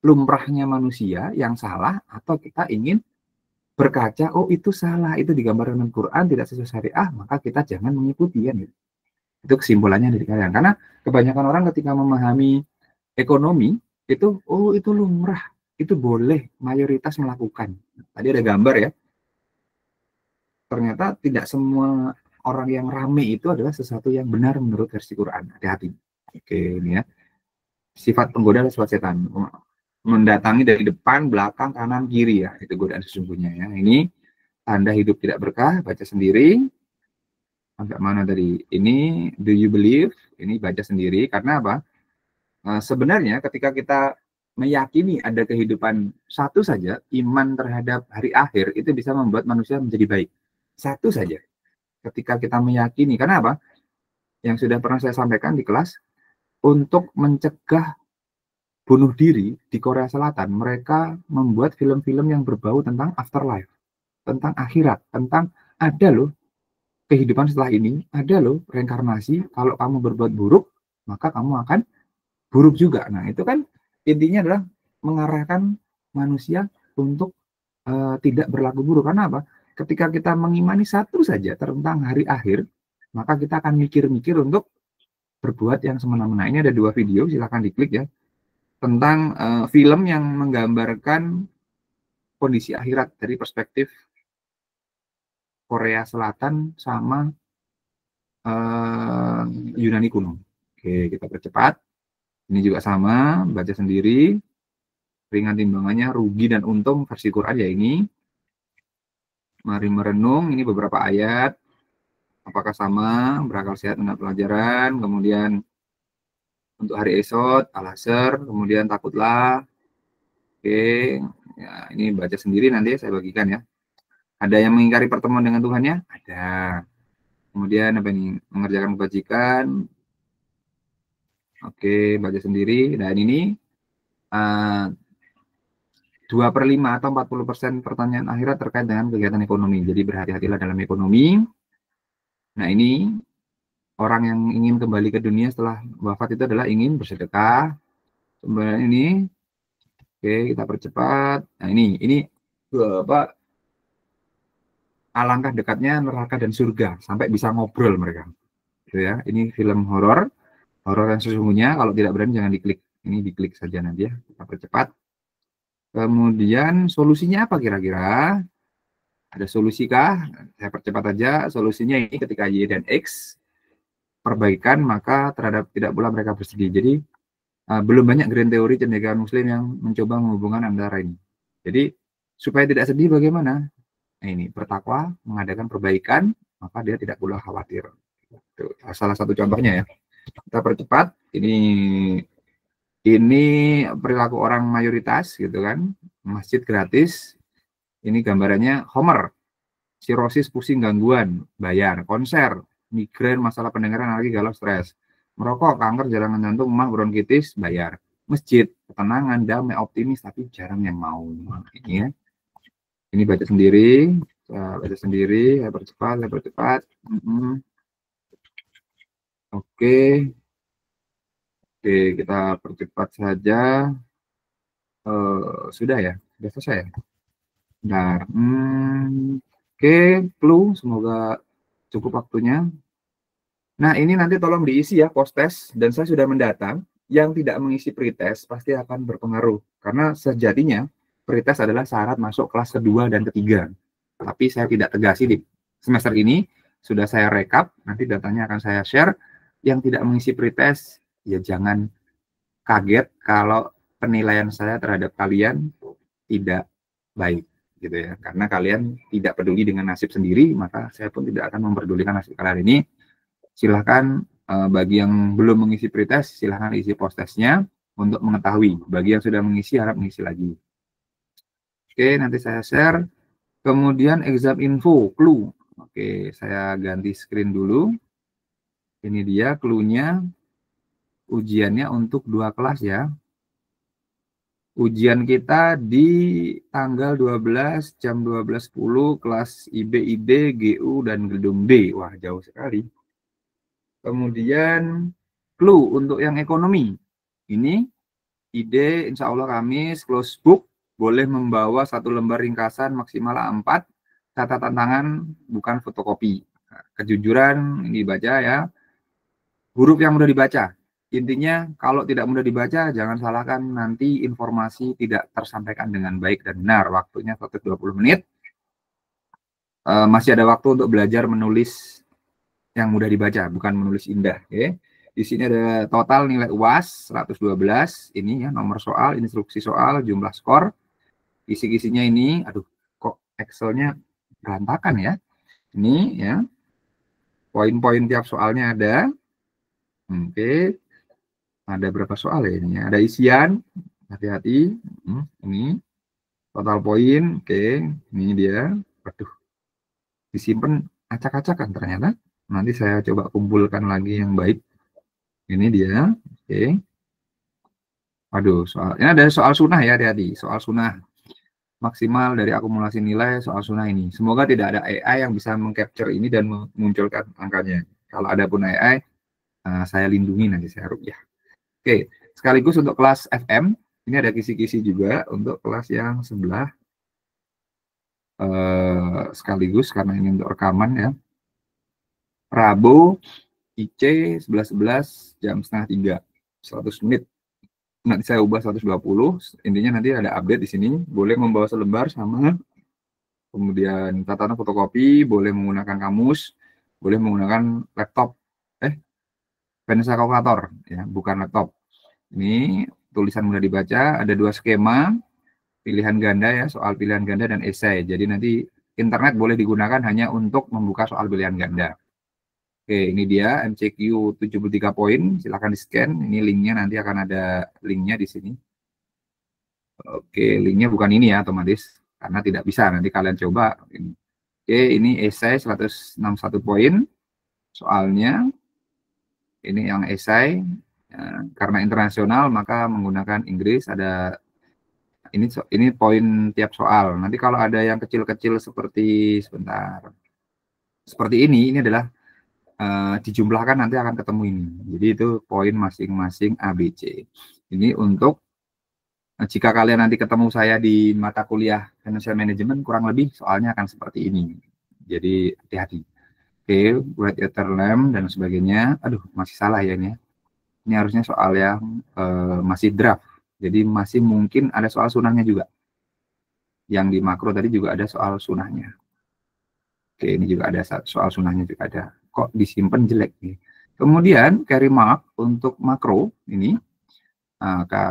lumrahnya manusia yang salah atau kita ingin berkaca, oh itu salah, itu digambarkan dalam Quran tidak sesuai syariah, maka kita jangan mengikuti kan gitu. Itu kesimpulannya dari kalian. Karena kebanyakan orang ketika memahami ekonomi itu, oh itu lumrah, itu boleh mayoritas melakukan. Tadi ada gambar ya. Ternyata tidak semua orang yang rame itu adalah sesuatu yang benar menurut versi Quran. Hati-hati. Oke, ini ya. Sifat penggoda adalah sifat setan. Mendatangi dari depan, belakang, kanan, kiri ya. Itu godaan sesungguhnya ya. Ini tanda hidup tidak berkah, baca sendiri. Agak mana tadi? Ini do you believe? Ini baca sendiri. Karena apa? Sebenarnya ketika kita meyakini ada kehidupan satu saja, iman terhadap hari akhir itu bisa membuat manusia menjadi baik. Satu saja. Ketika kita meyakini, karena apa? Yang sudah pernah saya sampaikan di kelas, untuk mencegah bunuh diri di Korea Selatan, mereka membuat film-film yang berbau tentang afterlife, tentang akhirat, tentang ada loh kehidupan setelah ini, ada loh reinkarnasi, kalau kamu berbuat buruk, maka kamu akan buruk juga. Nah, itu kan intinya adalah mengarahkan manusia untuk tidak berlaku buruk. Karena apa? Ketika kita mengimani satu saja tentang hari akhir, maka kita akan mikir-mikir untuk berbuat yang semena-mena. Ini ada 2 video, silahkan diklik ya. Tentang film yang menggambarkan kondisi akhirat dari perspektif Korea Selatan sama Yunani kuno. Oke, kita percepat. Ini juga sama, baca sendiri. Ringan timbangannya, rugi dan untung versi Quran ya ini. Mari merenung, ini beberapa ayat. Apakah sama, berakal sehat mendapat pelajaran, kemudian untuk hari esok, al-asr, kemudian takutlah. Oke, ya ini baca sendiri nanti saya bagikan ya. Ada yang mengingkari pertemuan dengan Tuhannya? Ada. Kemudian apa ini? Mengerjakan kebajikan. Oke, baca sendiri. Dan ini 2/5 atau 40% pertanyaan akhirat terkait dengan kegiatan ekonomi. Jadi berhati-hatilah dalam ekonomi. Nah ini orang yang ingin kembali ke dunia setelah wafat itu adalah ingin bersedekah. Kemudian ini, oke kita percepat. Nah ini apa? Alangkah dekatnya neraka dan surga sampai bisa ngobrol mereka. Gitu ya. Ini film horor yang sesungguhnya. Kalau tidak berani jangan diklik. Ini diklik saja nanti ya. Kita percepat. Kemudian solusinya apa kira-kira? Ada solusi kah? Saya percepat aja. Solusinya ini ketika Y dan X perbaikan, maka terhadap tidak pula mereka bersedih. Jadi belum banyak grand teori cendekiawan muslim yang mencoba menghubungkan antara ini. Jadi supaya tidak sedih bagaimana? Nah, ini bertakwa, mengadakan perbaikan, maka dia tidak pula khawatir. Itu salah satu contohnya ya. Kita percepat. Ini perilaku orang mayoritas gitu kan. Masjid gratis. Ini gambarannya Homer. Sirosis, pusing, gangguan, bayar. Konser, migrain, masalah pendengaran, alergi, galau, stres. Merokok, kanker, jaringan jantung, emah, bronkitis, bayar. Masjid, ketenangan, damai, optimis, tapi jarang yang mau. Ini ya. Ini baca sendiri. Saya percepat. Oke, kita percepat saja. Sudah ya? Sudah selesai ya? Bentar. Oke, clue. Semoga cukup waktunya. Nah, ini nanti tolong diisi ya post-test. Dan saya sudah mendata. Yang tidak mengisi pretest pasti akan berpengaruh. Karena sejatinya pretest adalah syarat masuk kelas kedua dan ketiga. Tapi saya tidak tegasi di semester ini. Sudah saya rekap. Nanti datanya akan saya share. Yang tidak mengisi pretest, ya jangan kaget kalau penilaian saya terhadap kalian tidak baik gitu ya, karena kalian tidak peduli dengan nasib sendiri, maka saya pun tidak akan memperdulikan nasib kalian ini. Silahkan bagi yang belum mengisi pretest, silahkan isi post-testnya untuk mengetahui. Bagi yang sudah mengisi, harap mengisi lagi. Oke, nanti saya share. Kemudian exam info, clue. Oke, saya ganti screen dulu. Ini dia clue-nya. Ujiannya untuk 2 kelas ya. Ujian kita di tanggal 12 jam 12.10 kelas IB, ID, GU, dan gedung D. Wah, jauh sekali. Kemudian clue untuk yang ekonomi. Ini ide insya Allah Kamis, close book, boleh membawa 1 lembar ringkasan maksimal A4, catatan tangan bukan fotokopi. Kejujuran ini dibaca ya. Huruf yang mudah dibaca. Intinya kalau tidak mudah dibaca jangan salahkan nanti informasi tidak tersampaikan dengan baik dan benar. Waktunya 120 menit. Masih ada waktu untuk belajar menulis yang mudah dibaca, bukan menulis indah. Okay? Di sini ada total nilai UAS 112. Ini ya nomor soal, instruksi soal, jumlah skor. Kisi-kisinya ini, aduh kok Excelnya berantakan ya. Ini ya, poin-poin tiap soalnya ada. Oke, ada berapa soal ya ini? Ada isian, hati-hati. Ini total poin, oke, ini dia. Waduh, disimpan acak-acakan ternyata. Nanti saya coba kumpulkan lagi yang baik. Ini dia, oke. Waduh, ini ada soal sunah ya, hati-hati. Soal sunah maksimal dari akumulasi nilai soal sunah ini. Semoga tidak ada AI yang bisa mengcapture ini dan memunculkan angkanya. Kalau ada pun AI, saya lindungi nanti, saya rukyah. Oke, sekaligus untuk kelas FM, ini ada kisi-kisi juga untuk kelas yang sebelah. Sekaligus karena ini untuk rekaman ya. Rabu, IC 11.11 jam setengah 3, 100 menit. Nanti saya ubah 120, intinya nanti ada update di sini, boleh membawa selembar sama, kemudian catatan fotokopi, boleh menggunakan kamus, boleh menggunakan laptop, pensa kalkulator, ya, bukan laptop. Ini tulisan mudah dibaca, ada 2 skema, pilihan ganda ya, soal pilihan ganda dan esai. Jadi nanti internet boleh digunakan hanya untuk membuka soal pilihan ganda. Oke, ini dia MCQ 73 poin, silahkan di-scan. Ini linknya nanti akan ada linknya di sini. Oke, linknya bukan ini ya otomatis, karena tidak bisa, nanti kalian coba. Oke, ini esai 161 poin, soalnya. Ini yang esai, ya, karena internasional maka menggunakan Inggris, ada ini poin tiap soal. Nanti kalau ada yang kecil-kecil seperti, seperti ini adalah dijumlahkan nanti akan ketemu ini. Jadi itu poin masing-masing ABC. Ini untuk jika kalian nanti ketemu saya di mata kuliah Financial Management, kurang lebih soalnya akan seperti ini. Jadi hati-hati. Oke, buat terlem dan sebagainya. Aduh, masih salah ya ini. Ini harusnya soal yang masih draft. Jadi masih mungkin ada soal sunahnya juga. Yang di makro tadi juga ada soal sunahnya. Oke, ini juga ada soal sunahnya juga ada. Kok disimpan jelek nih. Kemudian carry mark untuk makro ini,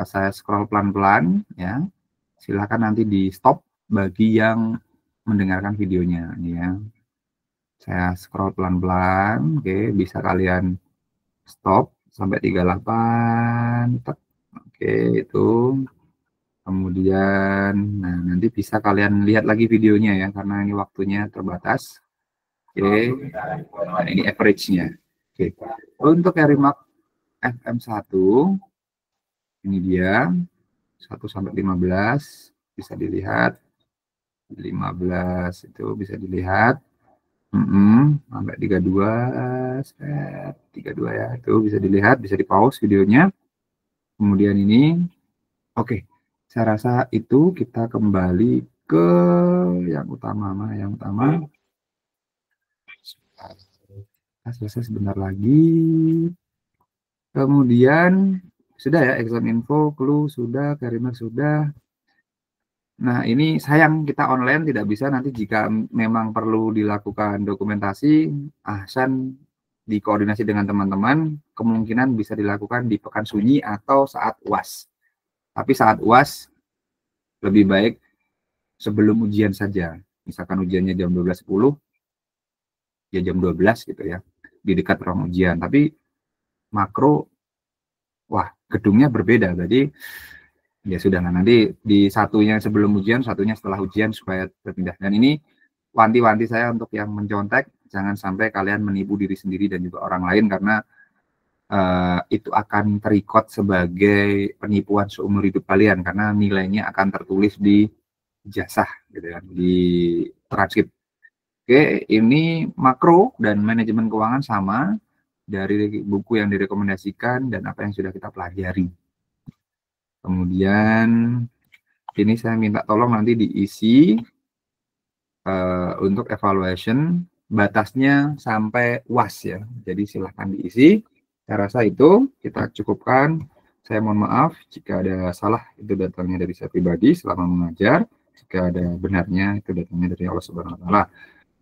saya scroll pelan-pelan ya. Silakan nanti di stop bagi yang mendengarkan videonya ini ya. Saya scroll pelan-pelan, oke, bisa kalian stop sampai 38. Oke, itu. Kemudian, nah nanti bisa kalian lihat lagi videonya ya, karena ini waktunya terbatas. Oke, nah ini average-nya. Oke, untuk carry mark FM1, ini dia, 1 sampai 15, bisa dilihat. 15 itu bisa dilihat. Sampai 32, 32 ya, itu bisa dilihat, bisa di pause videonya. Kemudian ini, oke, saya rasa itu kita kembali ke yang utama, yang utama. Selesai sebentar lagi. Kemudian sudah ya, exam info, clue sudah, carry mark sudah. Nah, ini sayang kita online tidak bisa, nanti jika memang perlu dilakukan dokumentasi, Ahsan dikoordinasi dengan teman-teman, kemungkinan bisa dilakukan di pekan sunyi atau saat UAS. Tapi saat UAS lebih baik sebelum ujian saja. Misalkan ujiannya jam 12.10, ya jam 12 gitu ya, di dekat ruang ujian. Tapi makro, wah gedungnya berbeda, jadi ya sudah, nanti di satunya sebelum ujian, satunya setelah ujian supaya berpindah. Dan ini wanti-wanti saya untuk yang mencontek, jangan sampai kalian menipu diri sendiri dan juga orang lain, karena itu akan terikot sebagai penipuan seumur hidup kalian, karena nilainya akan tertulis di ijazah gitu kan, di transkrip. Oke, ini makro dan manajemen keuangan sama. dari buku yang direkomendasikan dan apa yang sudah kita pelajari. Kemudian ini saya minta tolong nanti diisi untuk evaluation, batasnya sampai UAS ya. Jadi silahkan diisi. Saya rasa itu kita cukupkan. Saya mohon maaf jika ada salah, itu datangnya dari saya pribadi selama mengajar. Jika ada benarnya, itu datangnya dari Allah Subhanahu wa Ta'ala.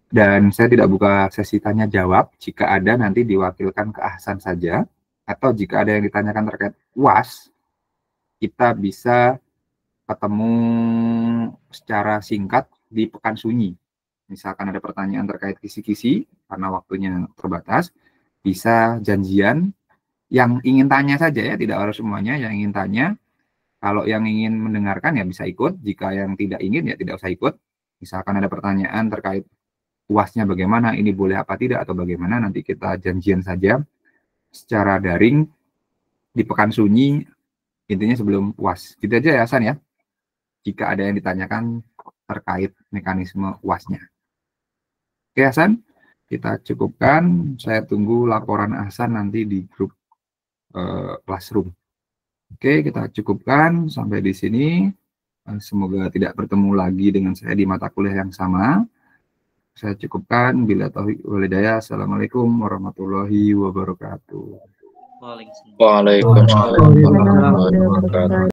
Dan saya tidak buka sesi tanya jawab. Jika ada nanti diwakilkan ke Ahsan saja, atau jika ada yang ditanyakan terkait UAS, kita bisa ketemu secara singkat di Pekan Sunyi. Misalkan ada pertanyaan terkait kisi-kisi, karena waktunya terbatas, bisa janjian. Yang ingin tanya saja ya, tidak harus semuanya yang ingin tanya. Kalau yang ingin mendengarkan ya bisa ikut, jika yang tidak ingin ya tidak usah ikut. Misalkan ada pertanyaan terkait UASnya bagaimana, ini boleh apa tidak, atau bagaimana, nanti kita janjian saja secara daring di Pekan Sunyi, intinya sebelum UAS. Gitu aja ya Hasan ya, jika ada yang ditanyakan terkait mekanisme UASnya. Oke Hasan, kita cukupkan. Saya tunggu laporan Hasan nanti di grup Classroom. Oke, kita cukupkan sampai di sini. Semoga tidak bertemu lagi dengan saya di mata kuliah yang sama. Saya cukupkan. Bila taufiq wal hidayah. Assalamualaikum warahmatullahi wabarakatuh. Waalaikumsalam. Waalaikumsalam warahmatullahi wabarakatuh.